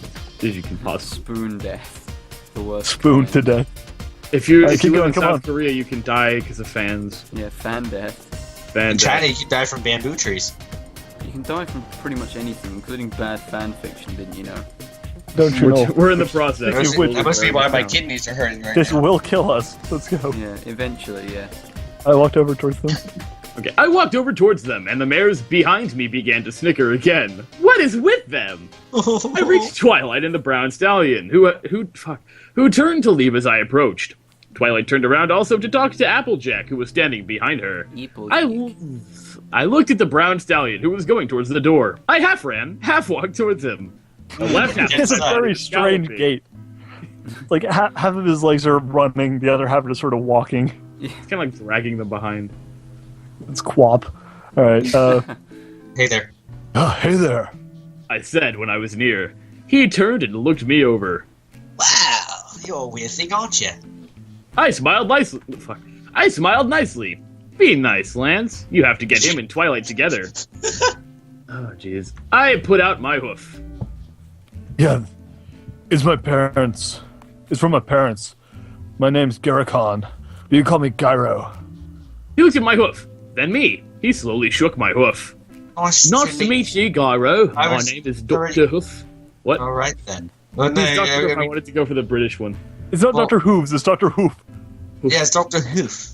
you can possibly. Spoon death. The worst. Spoon kind. to death. If you Alright, keep live going, in come South on. Korea, you can die because of fans. Yeah, fan death. Fan In death. China, you can die from bamboo trees. You can die from pretty much anything, including bad fan fiction, didn't you know? Don't you know? We're in the process. That must be why my Now. kidneys are hurting right This now. will kill us. Let's go. Yeah, eventually, yeah. I walked over towards them. Okay, I walked over towards them, and the mares behind me began to snicker again. What is with them? I reached Twilight and the brown stallion, who turned to leave as I approached. Twilight turned around also to talk to Applejack, who was standing behind her. I looked at the brown stallion, who was going towards the door. I half ran, half walked towards him. The left half It's a very strange galloping. gait. Like half of his legs are running, the other half are just sort of walking. It's kind of like dragging them behind. It's quap. All right. Hey there. Hey there. I said when I was near. He turned and looked me over. Wow, you're a weird thing, aren't you? I smiled nicely. Fuck. I smiled nicely. Be nice, Lance. You have to get him and Twilight together. Oh, jeez. I put out my hoof. Yeah, it's my parents. It's from my parents. My name's Garricon. But you call me Gyro. He looked at my hoof, then me. He slowly shook my hoof. Nice Nice to meet you, Gyro. I My was name is already- Dr. Hoof. What? All right then. Well, no, It's Dr. Hoof. I I mean, wanted to go for the British one. It's not Well- Dr. Whooves, it's Dr. Hoof. yeah, it's Dr. Hoof.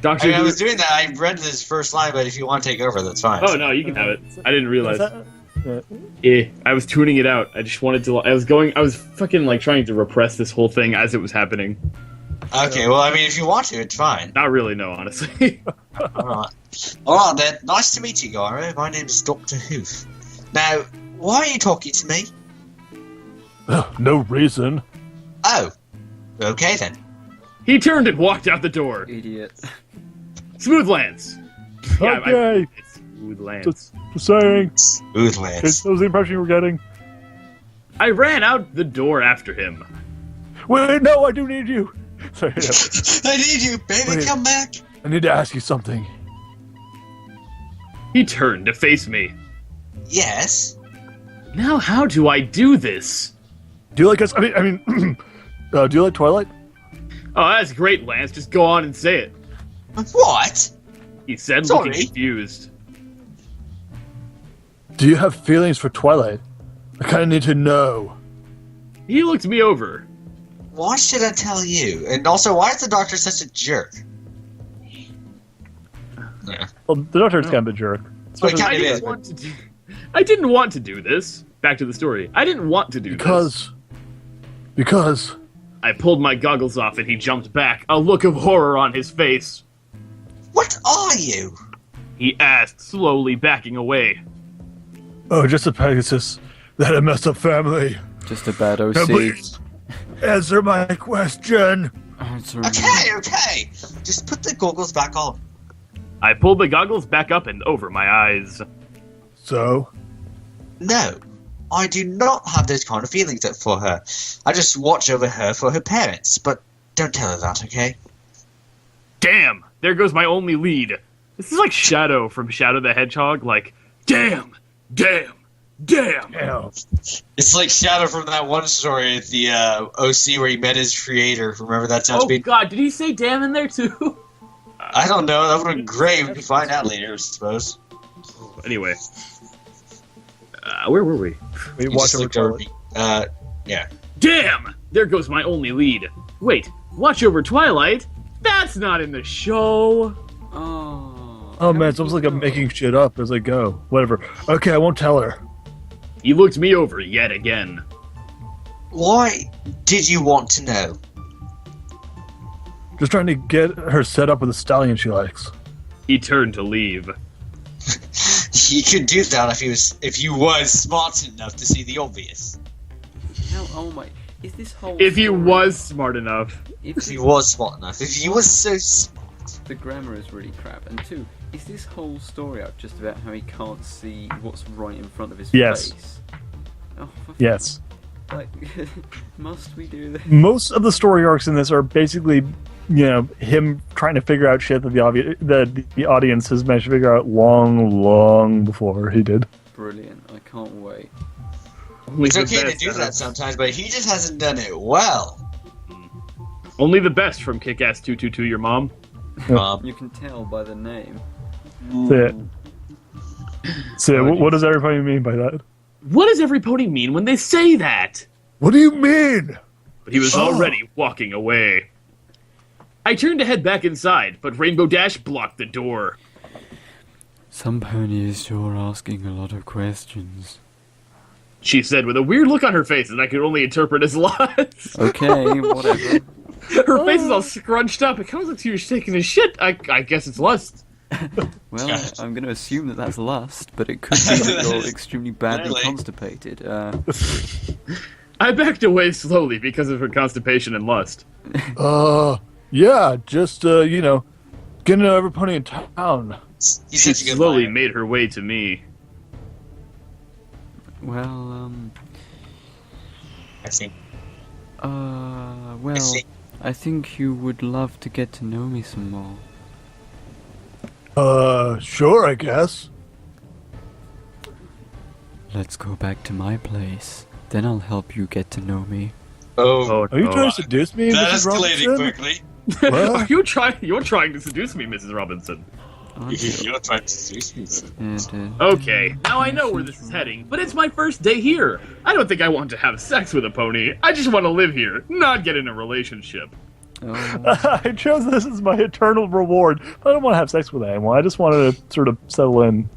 Dr. I was Hoof. doing that. I read his first line, but if you want to take over, that's fine. Oh, no, you can have it. I didn't realize. Yeah. Yeah, I was tuning it out. I just wanted to. I was fucking like trying to repress this whole thing as it was happening. Okay, well, I mean, if you want to, it's fine. Not really, no, honestly. Alright. Alright then, nice to meet you, Gyro. My name's Dr. Hoof. Now, why are you talking to me? No reason. Oh. Okay then. He turned and walked out the door. Idiot. Smooth Lance. Okay. It's Smooth Lance. Just saying. Smooth That Lance. was the impression you were getting. I ran out the door after him. Wait, no, I do need you. Sorry, yeah. I need you, baby, Wait. come back. I need to ask you something. He turned to face me. Yes? Now how do I do this? Do you like us? I mean, do you like Twilight? Oh, that's great, Lance. Just go on and say it. What? He said, Sorry. looking confused. Do you have feelings for Twilight? I kind of need to know. He looked me over. Why should I tell you? And also, why is the doctor such a jerk? Yeah. Well, the Doctor's kind of a jerk. Well, he I kind of didn't is. want to do. I didn't want to do this. Back to the story. I didn't want to do this. Because... I pulled my goggles off and he jumped back, a look of horror on his face. What are you? He asked, slowly backing away. Oh, just a Pegasus. That a messed up family. Just a bad OC. Now, please, answer my question. Answer Okay. Just put the goggles back on. I pulled the goggles back up and over my eyes. So? No, I do not have those kind of feelings for her. I just watch over her for her parents, but don't tell her that, okay? Damn! There goes my only lead. This is like Shadow from Shadow the Hedgehog, like, damn! Damn. It's like Shadow from that one story at the OC where he met his creator. Remember that sounds Oh god, did he say damn in there too? I don't know, that would have been great. We can find out later, I suppose. Anyway. Where were we? We You watch just over looked over. Twilight. Yeah. Damn! There goes my only lead. Wait, watch over Twilight? That's not in the show! Oh man, it's almost like I'm making shit up as I go. Whatever. Okay, I won't tell her. He looked me over yet again. Why did you want to know? Just trying to get her set up with a stallion she likes. He turned to leave. He could do that if you was smart enough to see the obvious. Oh my! Is this whole? If he story- was smart enough. If he was smart enough. If he was so smart. The grammar is really crap. And two, is this whole story arc just about how he can't see what's right in front of his Yes. face? Oh, for Yes. Like, must we do this? Most of the story arcs in this are basically, him trying to figure out shit that the audience has managed to figure out long before he did. Brilliant! I can't wait. It's okay to do that sometimes, but he just hasn't done it well. Only the best from Kick-Ass 222 Your Mom. You can tell by the name. That's it. So, what does everybody mean by that? What does every pony mean when they say that? What do you mean? But he was already walking away. I turned to head back inside, but Rainbow Dash blocked the door. Some ponies sure asking a lot of questions. She said with a weird look on her face that I could only interpret as lots. Okay, whatever. Her face is all scrunched up. It kind of looks like she was taking a shit. I guess it's lust. Well, I'm going to assume that that's lust, but it could be that you're extremely badly Really? constipated. I backed away slowly because of her constipation and lust. Yeah, just, getting every pony in town. He's She such a good slowly liar. made her way to me. Well, I see. well, see. I think you would love to get to know me some more. Sure, I guess. Let's go back to my place. Then I'll help you get to know me. Oh, Are you trying to seduce me, that Mrs. escalated Robinson? quickly. What? You're trying to seduce me, Mrs. Robinson. Aren't you? You're trying to seduce me. Okay, now I know where this is heading, but it's my first day here. I don't think I want to have sex with a pony. I just want to live here, not get in a relationship. Oh, I chose this as my eternal reward. I don't want to have sex with anyone. I just wanted to sort of settle in,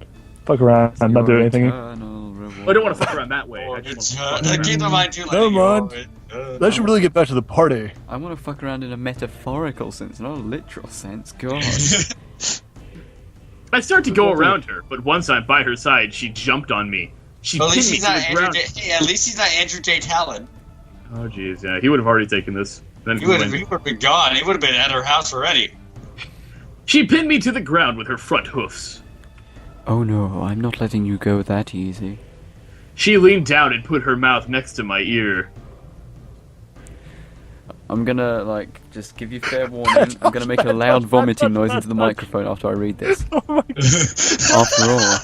fuck around, and not do your anything. eternal reward. I don't want to fuck around that way. I just want to fuck Keep in around. mind too. Never mind. That should really get back to the party. I want to fuck around in a metaphorical sense, not a literal sense. God. I start to go around her, but once I'm by her side, she jumped on me. She At pinned least me he's to not the Andrew. ground. At least he's not Andrew J. Talon. Oh jeez, yeah, he would have already taken this. Then He would complained. have been gone. He would have been at her house already. She pinned me to the ground with her front hoofs. Oh no, I'm not letting you go that easy. She leaned down and put her mouth next to my ear. I'm gonna, just give you fair warning. I'm gonna make a loud vomiting noise into the microphone after I read this. Oh my god. After all.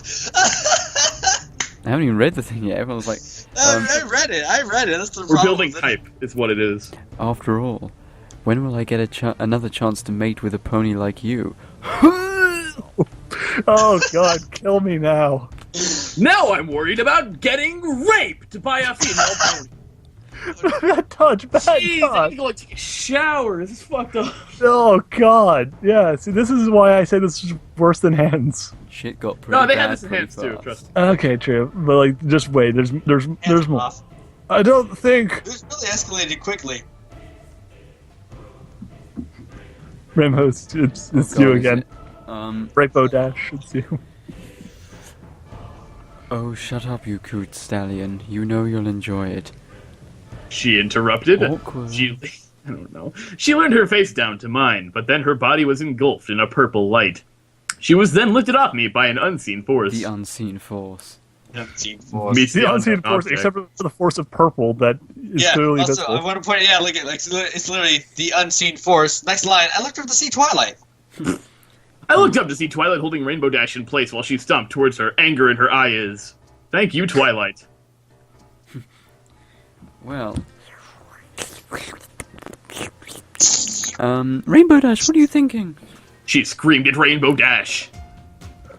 I haven't even read the thing yet. Everyone's like, I read it. That's the We're problem. building hype, is what it is. after all, when will I get another chance to mate with a pony like you? Oh god, kill me now. Now I'm worried about getting raped by a female pony. Bad touch, bad Jeez, I touch. need to go like take a shower. This is fucked up. Oh God, yeah. See, this is why I say this is worse than hands. Shit got pretty No, they bad have this in pretty hands too. fast. Trust me. Okay, true, but like, just wait. There's Hands more. off. I don't think This really escalated quickly. Rainbow. It's Oh, you God, is again. it? Rainbow Dash. It's you. Oh, shut up, you cute stallion. You know you'll enjoy it. She interrupted. Awkward. I don't know. She leaned her face down to mine, but then her body was engulfed in a purple light. She was then lifted off me by an unseen force. The unseen force. Unseen force. Me- The unseen force, object. except for the force of purple that is Yeah, clearly also, visible. I want to point it out, look at it's literally the unseen force. Next line, I looked up to see Twilight. I looked up to see Twilight holding Rainbow Dash in place while she stomped towards her, anger in her eye is. Thank you, Twilight. Well. Rainbow Dash, what are you thinking? She screamed at Rainbow Dash.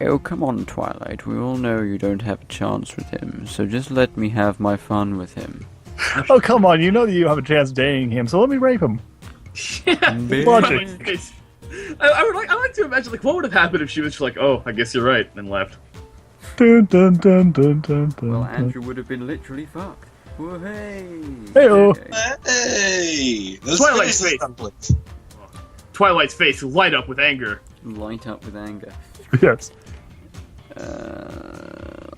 Oh, come on, Twilight. We all know you don't have a chance with him, so just let me have my fun with him. Oh come on! You know that you have a chance dating him, so let me rape him. Logic. Twilight's- I like to imagine, like, what would have happened if she was just like, oh, I guess you're right, and left. Dun, dun, dun, dun, dun, dun, Well, dun. Andrew would have been literally fucked. Whoa, hey! Heyo. Hey, let's Twilight's finish this face. up, please. Twilight's face light up with anger. Light up with anger. Yes.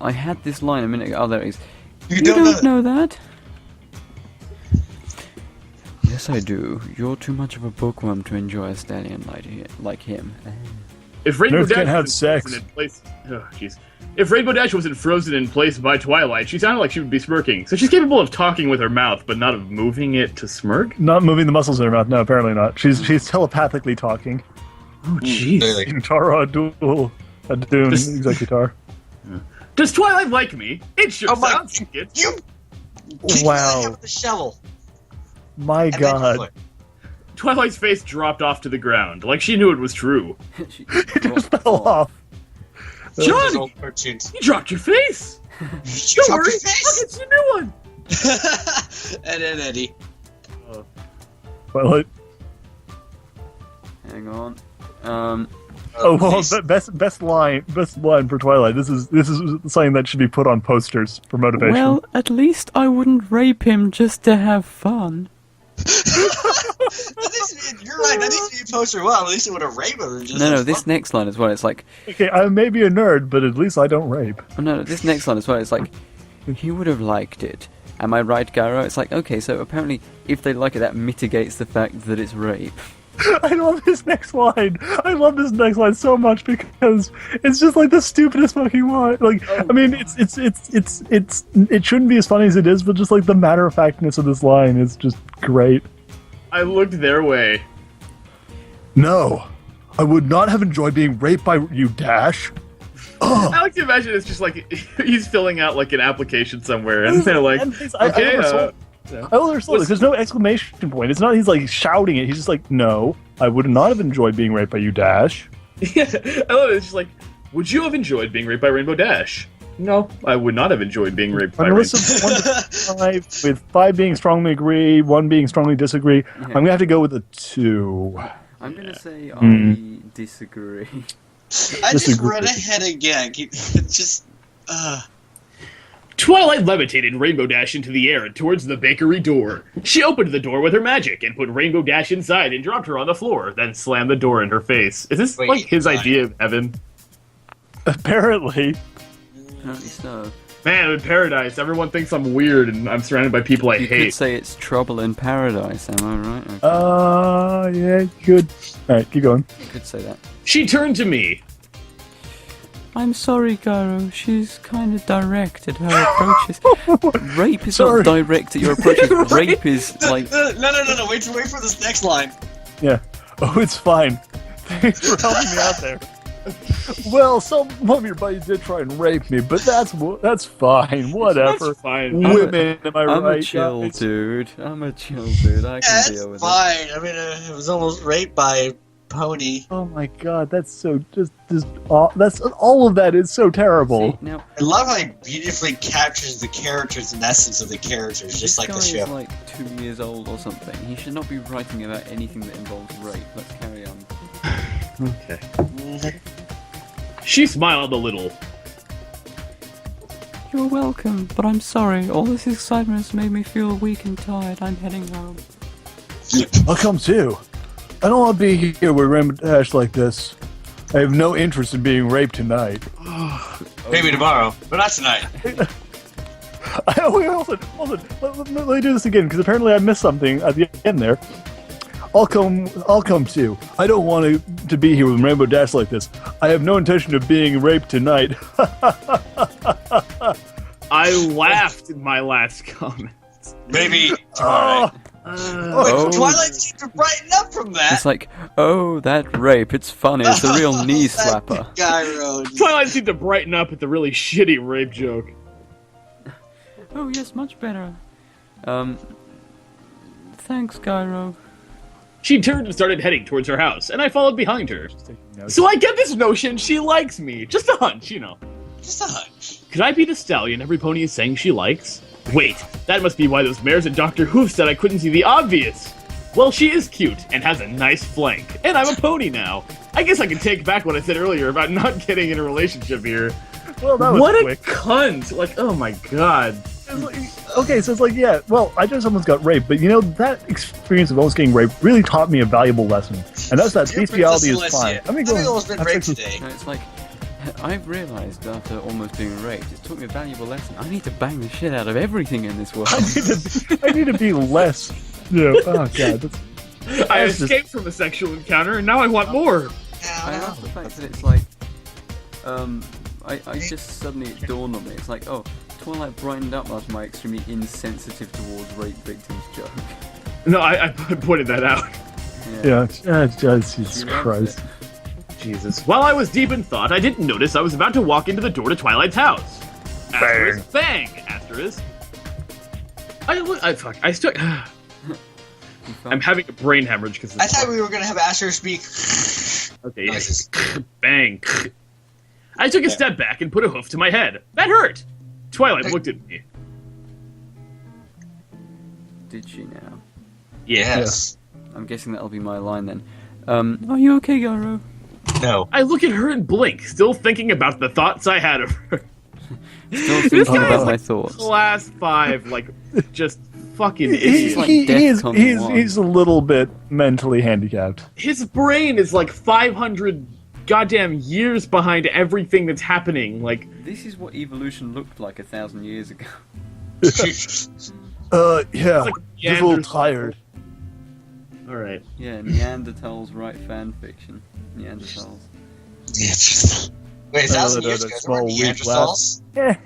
I had this line a minute ago. Oh, there it is. You You don't don't know. know that? Yes, I do. You're too much of a bookworm to enjoy a stallion like him. If Rainbow Nerds Dash can't have wasn't sex. frozen in place, oh, jeez. If Rainbow Dash wasn't frozen in place by Twilight, she sounded like she would be smirking. So she's capable of talking with her mouth, but not of moving it to smirk. Not moving the muscles in her mouth. No, apparently not. She's telepathically talking. Oh, jeez. Clearly. Tara Adul Adun Just- Executor. Does Twilight like me? It sure Oh my- sounds like it. You Wow. with the shovel. My And then God. look. Twililight's face dropped off to the ground, like she knew it was true. She It just fell off. Those Johnny, old cartoons. you dropped your face. You Don't dropped worry, your face. I'll get you a new one. And then Eddie. Well, Hang on. oh well, please. best line for Twilight. This is something that should be put on posters for motivation. Well, at least I wouldn't rape him just to have fun. That needs to be, you're right. That needs to be a poster. Well, at least it would have raped him. No, this next line as well. It's like, Okay, I may be a nerd, but at least I don't rape. oh, no, this next line as well. It's like, he would have liked it. Am I right, Garo? It's like, okay, so apparently, if they like it, that mitigates the fact that it's rape. I love this next line. I love this next line so much because it's just like the stupidest fucking line. Like, I mean, it shouldn't be as funny as it is, but just like the matter of factness of this line is just great. I looked their way. No, I would not have enjoyed being raped by you, Dash. I like to imagine it's just like he's filling out like an application somewhere, and they're like, okay, I will understand this. There's no exclamation point. It's not he's like shouting it. He's just like, no, I would not have enjoyed being raped by you, Dash. yeah, I love it. It's just like, would you have enjoyed being raped by Rainbow Dash? No, I would not have enjoyed being raped by On a Rainbow. list of 1 to 5, with 5 being strongly agree, 1 being strongly disagree, I'm gonna have to go with a 2. I'm gonna say I disagree. I just Disagree. read ahead again. Just. Twilight levitated Rainbow Dash into the air and towards the bakery door. She opened the door with her magic and put Rainbow Dash inside and dropped her on the floor, then slammed the door in her face. Is this Wait, like his fine. idea of heaven? Apparently. Apparently so. Man, in paradise, everyone thinks I'm weird and I'm surrounded by people I You hate. could say it's trouble in paradise, am I right? Okay. Yeah, good. Alright, keep going. You could say that. She turned to me. I'm sorry, Garo. She's kind of direct at her approaches. Rape is Sorry. not direct at your approaches. Rape is like... No. Wait for this next line. Yeah. Oh, it's fine. Thanks for helping me out there. Well, some of your buddies did try and rape me, but that's fine. Whatever. That's fine. Women, am I I'm right? a chill guys? dude. I'm a chill dude. I can Yeah, deal it's with fine. I mean, it was almost raped by pony. Oh my god, that's so that's all of that is so terrible. See, now, I love how he beautifully captures the characters and essence of the characters, just like the this guy show. is like 2 years old or something. He should not be writing about anything that involves rape. Let's carry on. Okay. She smiled a little. You're welcome, but I'm sorry. All this excitement has made me feel weak and tired. I'm heading home. I'll come too. I don't want to be here with Rainbow Dash like this. I have no interest in being raped tonight. Maybe tomorrow, but not tonight. Wait, hold on. Let me do this again, because apparently I missed something at the end there. I'll come too. I don't want to be here with Rainbow Dash like this. I have no intention of being raped tonight. I laughed in my last comment. Maybe tomorrow. Oh. Twilight seemed to brighten up from that. It's like, oh, that rape. It's funny. It's a real knee slapper. Gyro. Twilight seemed to brighten up at the really shitty rape joke. Oh, yes, much better. Thanks, Gyro. She turned and started heading towards her house, and I followed behind her. So I get this notion she likes me. Just a hunch, you know. Just a hunch. Could I be the stallion every pony is saying she likes? Wait, that must be why those mares at Dr. Whooves said I couldn't see the obvious. Well, she is cute and has a nice flank, and I'm a pony now. I guess I can take back what I said earlier about not getting in a relationship here. Well, that was What quick. a cunt! Like, oh my god. Okay, so it's like, yeah, well, I know someone's got raped, but you know, that experience of almost getting raped really taught me a valuable lesson. And that's that Dear bestiality is Princess fine. Celestia, I mean, I've almost been have raped sex with- today. No, it's like, I've realised after almost being raped, it taught me a valuable lesson. I need to bang the shit out of everything in this world. I need to be less. You know, oh god, that's, I That's just- escaped from a sexual encounter, and now I want more. I love the fact that it's like, I just suddenly it dawned on me. It's like, oh, Twilight brightened up after my extremely insensitive towards rape victims joke. No, I pointed that out. yeah, Jesus She loves Christ. it. Jesus. While I was deep in thought, I didn't notice I was about to walk into the door to Twilight's house. Asterisk, bang! Asterisk. I still. You found- I'm having a brain hemorrhage because. I thought we were gonna have Asher speak. Okay. Noises. Bang. I took a step back and put a hoof to my head. That hurt. Twilight looked at me. Did she now? Yes. I'm guessing that'll be my line then. Are you okay, Gyro? No. I look at her and blink, still thinking about the thoughts I had of her. Still This thinking guy about is my like thoughts. Class 5, like, just fucking He, idiot. like he is DEFCON he's, 1. he's a little bit mentally handicapped. His brain is like 500 goddamn years behind everything that's happening. Like, This is what evolution looked like 1,000 years ago. Yeah, like just a little Neanderthal. tired. alright. Yeah, Neanderthals write fan fiction. Neanderthals. Wait, 1,000 No, years no, ago, small there were weak Neanderthals? What's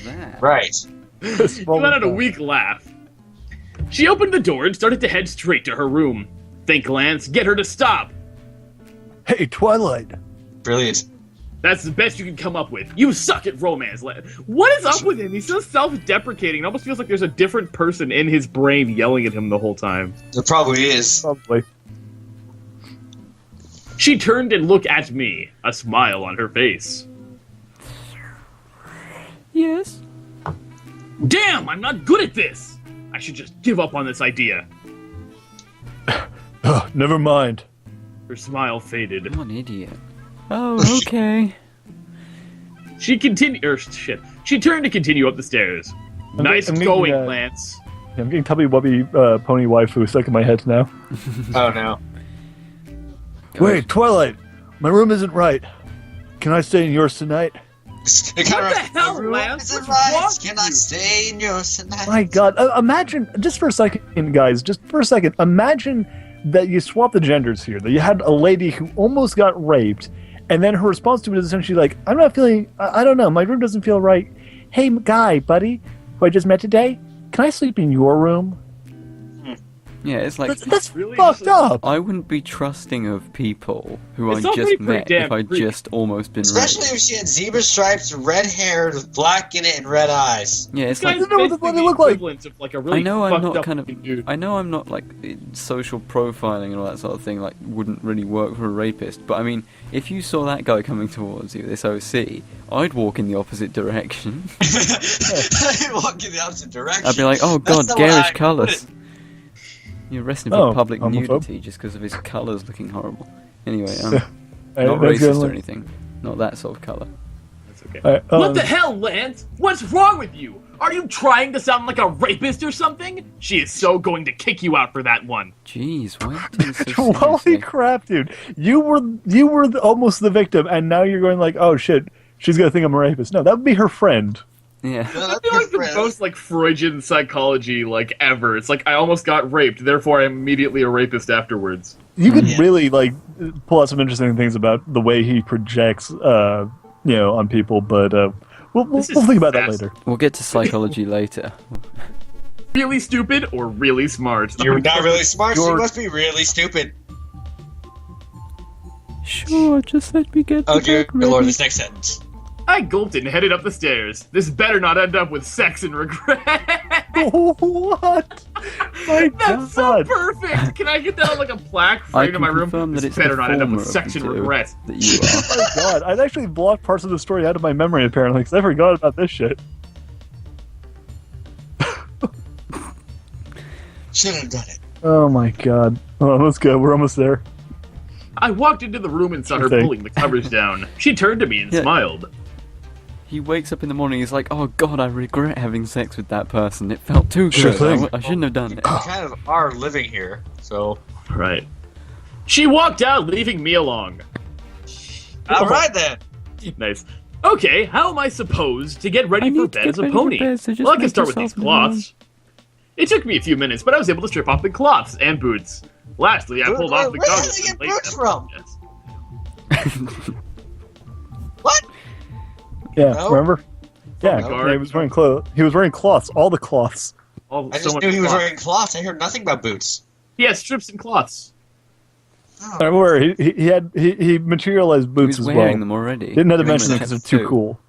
that? Right. He let out a weak laugh. She opened the door and started to head straight to her room. Think, Lance, get her to stop. Hey, Twilight. Brilliant. That's the best you can come up with. You suck at romance. What is up with him? He's so self-deprecating. It almost feels like there's a different person in his brain yelling at him the whole time. There probably is. Probably. She turned and looked at me, a smile on her face. Yes? Damn, I'm not good at this! I should just give up on this idea. Never mind. Her smile faded. I'm an idiot. Oh, okay. She continued. Shit. She turned to continue up the stairs. Nice I'm getting, going, uh, Lance. I'm getting Tubby Wubby Pony Waifu stuck in my head now. Oh no. Wait, Twilight. My room isn't right. Can I stay in yours tonight? It kinda What the runs- hell, "The room Lance? isn't What's wrong right. with Can I you?" stay in yours tonight? My God, imagine just for a second, guys. Just for a second, imagine that you swap the genders here. That you had a lady who almost got raped, and then her response to it is essentially like, "I'm not feeling. I don't know. My room doesn't feel right. Hey, guy, buddy, who I just met today, can I sleep in your room?" Yeah, it's like That's Really? fucked up. I wouldn't be trusting of people who It's I all just pretty met damn if I'd creepy. just almost been Especially raped. if she had zebra stripes, red hair, with black in it, and red eyes. Yeah, it's This guy's like don't know what the basically fuck they the look like. equivalent of like a really I know I'm fucked not up kind of dude. I know I'm not like social profiling and all that sort of thing like wouldn't really work for a rapist, but I mean if you saw that guy coming towards you, this OC, I'd walk in the opposite direction. I walk in the opposite direction. I'd be like, oh god, That's not what garish I colours. You're arresting Oh, for public homophobe. nudity just because of his colours looking horrible. Anyway, not That's racist gonna- or anything. Not that sort of colour. That's okay. Alright, What the hell, Lance? What's wrong with you? Are you trying to sound like a rapist or something? She is so going to kick you out for that one. Jeez, why are you doing this so Holy seriously? crap, dude! You were almost the victim, and now you're going like, oh shit, she's gonna think I'm a rapist. No, that would be her friend. Yeah. No, I that's feel your like the friend. most like Freudian psychology like ever. It's like I almost got raped, therefore I'm immediately a rapist afterwards. You could Yeah. really like pull out some interesting things about the way he projects, on people, but we'll This is think about that fast. later. We'll get to psychology later. Really stupid or really smart? You're not really smart, so you You're- must be really stupid. Sure, just let me get Oh, the dear bag Lord, ready. this next sentence. I gulped and headed up the stairs. This better not end up with sex and regret. What? My That's so God! perfect. Can I get that on like a plaque I framed in can my room? confirm that This it's better the not end up former with of sex the and two regret. that you are. Oh my God! I'd actually blocked parts of the story out of my memory apparently because I forgot about this shit. Should have done it. Oh my God! Oh, let's go. We're almost there. I walked into the room and saw her Okay. pulling the covers down. She turned to me and Yeah. smiled. He wakes up in the morning, he's like, oh god, I regret having sex with that person. It felt too Sure good. thing. I shouldn't have done it. You kind of are living here, so. Right. She walked out, leaving me along. Alright then. Nice. Okay, how am I supposed to get ready I for need to bed get as a ready for pony? bed, so just Well, I can make start with these yourself at home. cloths. It took me a few minutes, but I was able to strip off the cloths and boots. Lastly, I pulled off the Where goggles did you and get laced boots them. from? Yes. What? Yeah, No? remember? Yeah, the guard. he was wearing clothes. He was wearing cloths. All the cloths. All, I so just much knew he was cloth. wearing cloths. I heard nothing about boots. Yeah, strips and cloths. Oh. I remember he materialized He boots was as wearing well. them already. Didn't have to Giving mention them them because they're too too. cool.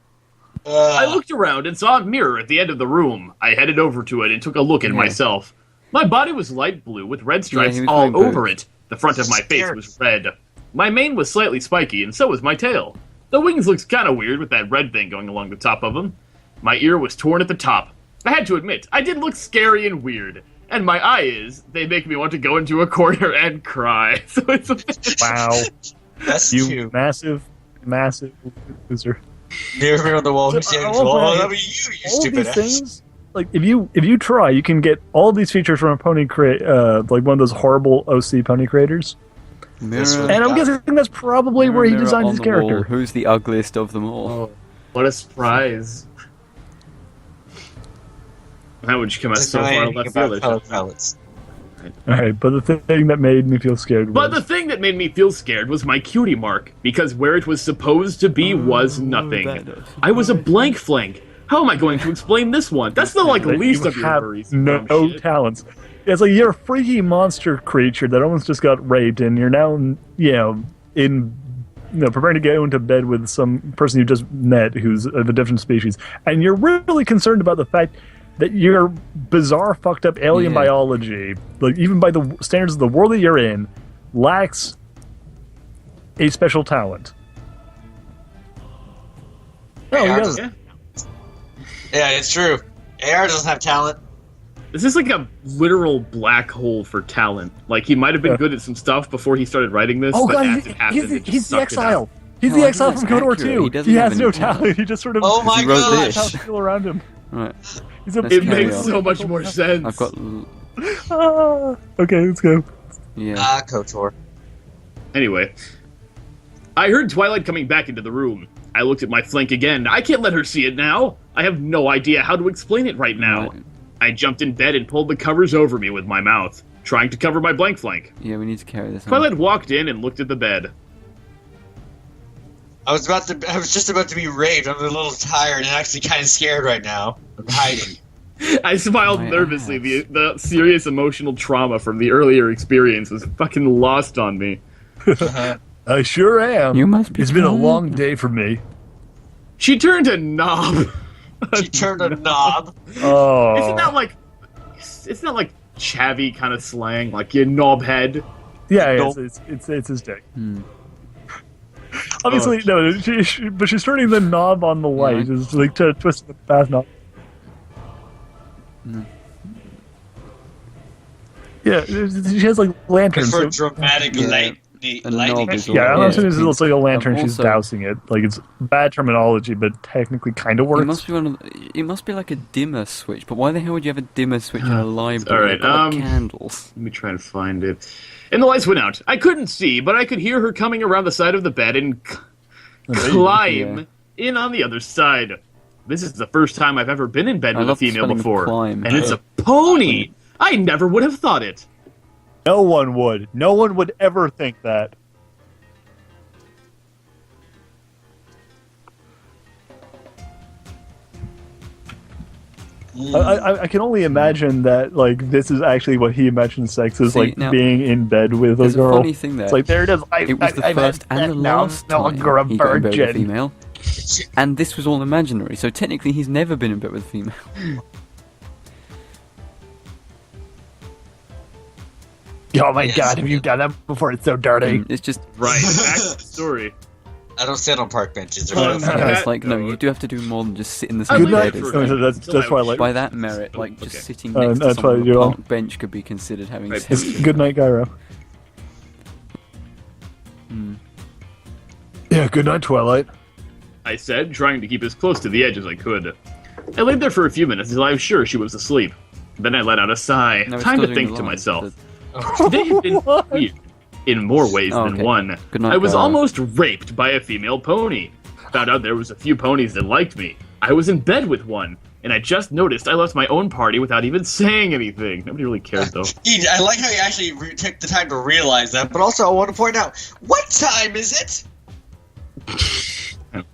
I looked around and saw a mirror at the end of the room. I headed over to it and took a look at Yeah. myself. My body was light blue with red stripes he was all wearing over boots. it. The front of my face Scared. was red. My mane was slightly spiky, and so was my tail. The wings looked kind of weird with that red thing going along the top of them. My ear was torn at the top. I had to admit, I did look scary and weird. And my eyes, they make me want to go into a corner and cry. So it's a Wow, That's you cute. massive loser. Mirror on the wall. Who So, stands? I love Oh, that- that was you All of stupid these ass. things, like if you try, you can get all these features from a pony like one of those horrible OC pony creators. Mirror, This one- And I'm guessing that's probably where he mirror designed on his the wall, character. Who's the ugliest of them all? what a surprise. How would you come out Doesn't so know far anything left about field? color palettes. All right, but the thing that made me feel scared But was the thing that made me feel scared was my cutie mark, because where it was supposed to be was nothing. I was a blank flank. How am I going to explain this one? That's the like that least you of your have worries. no dumb shit. talents. It's like you're a freaky monster creature that almost just got raped, and you're now, preparing to go into bed with some person you just met who's of a different species, and you're really concerned about the fact that your bizarre, fucked up alien Yeah. biology, like even by the standards of the world that you're in, lacks a special talent. Oh, AR he doesn't- does. Yeah. Yeah, it's true. AR doesn't have talent. This is like a literal black hole for talent. Like he might have been Yeah. good at some stuff before he started writing this, Oh but god, as it happened, it just he's the sucked it out. exile. He's No, the I exile think from that's Cold War accurate. 2. He doesn't He have has any no talent. talent. He just sort of Oh my He wrote god! this. how people around him. Right. He's a Let's It carry makes on. so much more sense. I've got. Okay, let's go. Yeah. KOTOR. Anyway, I heard Twilight coming back into the room. I looked at my flank again. I can't let her see it now. I have no idea how to explain it right now. Right. I jumped in bed and pulled the covers over me with my mouth, trying to cover my blank flank. Yeah, we need to carry this on. Twilight walked in and looked at the bed. I was just about to be raped. I'm a little tired and actually kind of scared right now. I'm hiding. I smiled My nervously. ass. The serious emotional trauma from the earlier experience was fucking lost on me. I sure am. You must be It's been a tired. long day for me. She turned a knob. She turned a knob. Oh. Isn't that like chavvy kind of slang? Like you knobhead? Yeah, Nope. it's his dick. Obviously, no, but she's turning the knob on the light. It's like to twist the bath knob. Yeah, she has like lanterns. For So, dramatic Yeah. light. A Lighting. knob is yeah, I'm all- not saying it looks like a lantern. She's also- dousing it. Like it's bad terminology, but technically kind of works. It must be it must be like a dimmer switch. But why the hell would you have a dimmer switch in a library? Alright, They've got, like, candles. Let me try and find it. And the lights went out. I couldn't see, but I could hear her coming around the side of the bed and climb in on the other side. This is the first time I've ever been in bed I with a love the female spelling of before. climb. And it's a pony! I never would have thought it. No one would. No one would ever think that. I can only imagine that like this is actually what he imagines sex is, See, like now, being in bed with a There's a girl. funny thing there. It's like there it is. It was the I've first had and the sex now, last no time longer a he got in bed with a virgin. female. And this was all imaginary, so technically he's never been in bed with a female. Oh my Yes. god, have you done that before? It's so dirty. It's just Right, back to the story. I don't sit on park benches. Oh, Or no. yeah, it's That like no, note- you do have to do more than just sit in the I same Good live night. bed. for as a them. minute. That's Until I Twilight. was- By that merit, like just Okay. sitting next to that's someone why on you a all- park bench could be considered having Right. sex. Good night, Gyro. Yeah, good night, Twilight. I said, trying to keep as close to the edge as I could. I laid there for a few minutes until I was sure she was asleep. Then I let out a sigh, No, it's time still to doing think the to line, myself. but- Today had been weird, in more ways Oh, than okay. one. Good night, I was Gyro. almost raped by a female pony. Found out there was a few ponies that liked me. I was in bed with one, and I just noticed I left my own party without even saying anything. Nobody really cared, though. I like how you actually took the time to realize that, but also I want to point out, what time is it?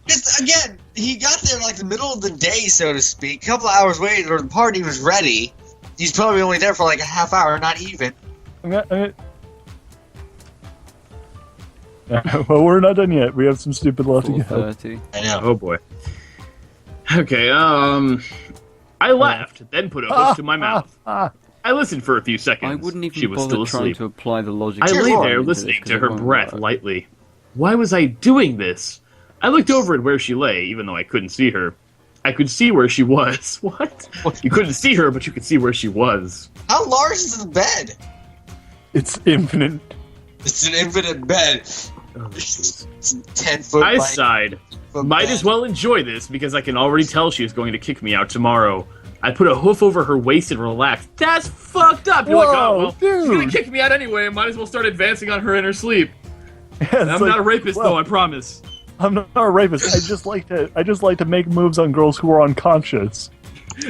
Because, again, he got there like the middle of the day, so to speak. A couple hours later, the party was ready. He's probably only there for like a half hour, not even. Well, we're not done yet. We have some stupid left to go. 4:30. I know. Oh boy. Okay, I laughed, then put a hook to my mouth. I listened for a few seconds. I wouldn't even She was bother still trying asleep. to apply the logic. I of lay time there into this, listening 'cause to it her won't breath work. lightly. Why was I doing this? I looked over at where she lay, even though I couldn't see her. I could see where she was. What? You couldn't see her, but you could see where she was. How large is the bed? It's infinite. It's an infinite bed. Oh, It's 10 foot I by sighed. 4 Might bed. as well enjoy this because I can already tell she's going to kick me out tomorrow. I put a hoof over her waist and relaxed. That's fucked up. You're like, oh Whoa, well, she's gonna dude. kick me out anyway. I might as well start advancing on her in her sleep. Yeah, I'm not a rapist though, I promise. I'm not a rapist. I just like to make moves on girls who are unconscious.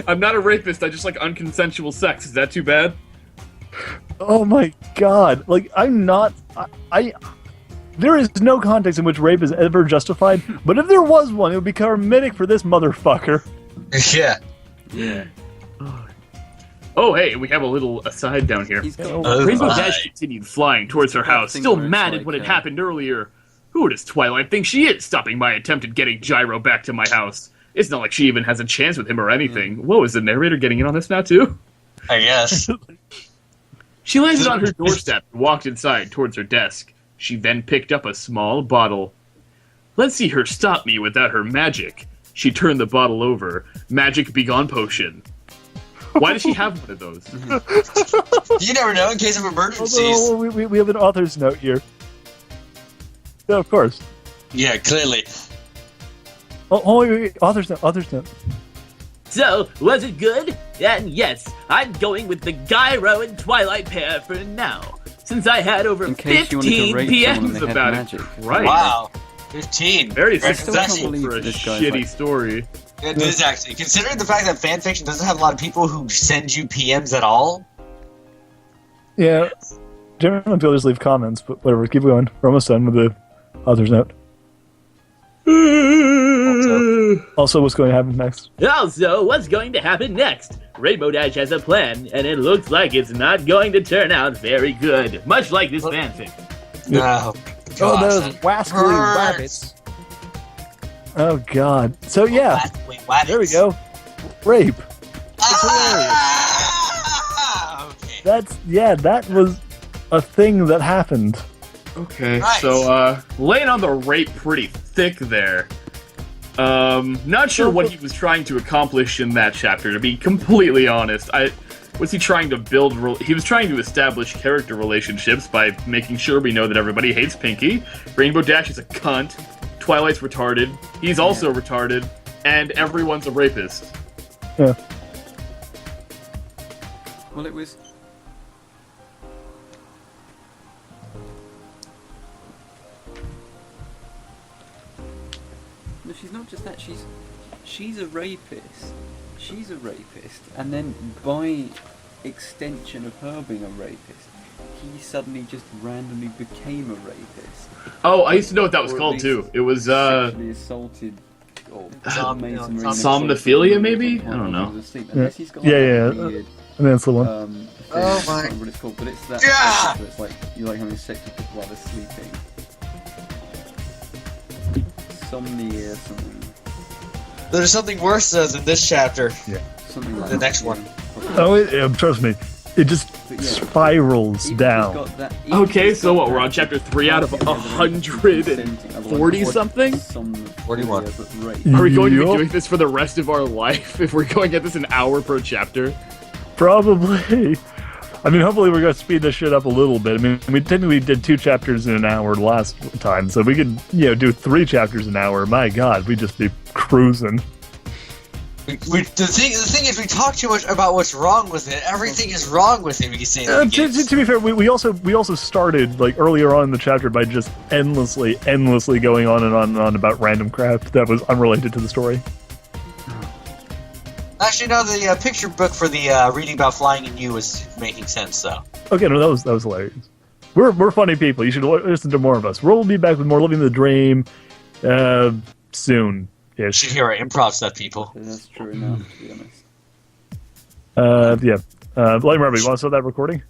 I'm not a rapist. I just like unconsensual sex. Is that too bad? Oh my god! Like I'm not. I there is no context in which rape is ever justified. But if there was one, it would be karmic for this motherfucker. Yeah. Yeah. Oh, hey, we have a little aside down here. He's got Oh, Rainbow my. Dash continued flying towards her house, thing still where it's mad like, at what had happened earlier. Who does Twilight think she is, stopping my attempt at getting Gyro back to my house? It's not like she even has a chance with him or anything. Whoa, is the narrator getting in on this now, too? I guess. She landed on her doorstep and walked inside towards her desk. She then picked up a small bottle. Let's see her stop me without her magic. She turned the bottle over. Magic Begone Potion. Why does she have one of those? You never know in case of emergencies. Although we have an author's note here. Yeah, of course. Yeah, clearly. Oh, wait, author's note. So, was it good? And yes, I'm going with the Gyro and Twilight pair for now, since I had over In case you wanted to 15 rape someone and PMs they had about magic. it. Right. Wow. 15. Very That's still can't successful believe for a this guy's shitty like- story. It is actually. Considering the fact that fanfiction doesn't have a lot of people who send you PMs at all. Yeah. Generally, people just leave comments, but whatever. Keep going. We're almost done with the author's note. Also, what's going to happen next? Also, what's going to happen next? Rainbow Dash has a plan, and it looks like it's not going to turn out very good. Much like this fanfic. No. Oh, those Gosh, wascally hurts. rabbits. Oh, God. So, yeah, Wait, there we go. Rape. Okay. That was a thing that happened. Okay, Nice. so laying on the rape pretty thick there. Not sure what he was trying to accomplish in that chapter, to be completely honest. Was he trying to build... he was trying to establish character relationships by making sure we know that everybody hates Pinkie. Rainbow Dash is a cunt. Twilight's retarded. He's also retarded. And everyone's a rapist. Yeah. Well, it was. No, she's not just that. She's a rapist. She's a rapist, and then by extension of her being a rapist, he suddenly just randomly became a rapist. Oh, I used to know what that was Or at called least too. It was sexually assaulted. Or Somnophilia, maybe? I don't know. Unless he's got Yeah, like yeah, a weird, And that's the one. thing, Oh I my- can't remember what it's called, but it's that. Yeah! So it's like you like having sex with people while they're sleeping. Somnia, something. There's something worse than this chapter. Something like The that, next yeah. one. Oh, trust me. It just But yeah, spirals Even if down. he's got that- even if Okay, he's so got what, we're that, on chapter 3 out of can't get rid of it 140 something? 41. But rape. Are we going to be Yup. doing this for the rest of our life if we're going at this an hour per chapter? Probably. I mean, hopefully we're going to speed this shit up a little bit. I mean, we technically did 2 chapters in an hour last time, so we could, do 3 chapters an hour. My God, we'd just be cruising. The thing is, we talk too much about what's wrong with it. Everything is wrong with it. We can say that. To be fair, we also started like earlier on in the chapter by just endlessly going on and on and on about random crap that was unrelated to the story. Actually, no. The picture book for the reading about flying in you was making sense, though. Okay, no, that was hilarious. We're funny people. You should listen to more of us. We'll be back with more Living the Dream soon. You should hear our improv stuff, people. That's true enough, to be honest. Lightning Rabbit, you want to start that recording?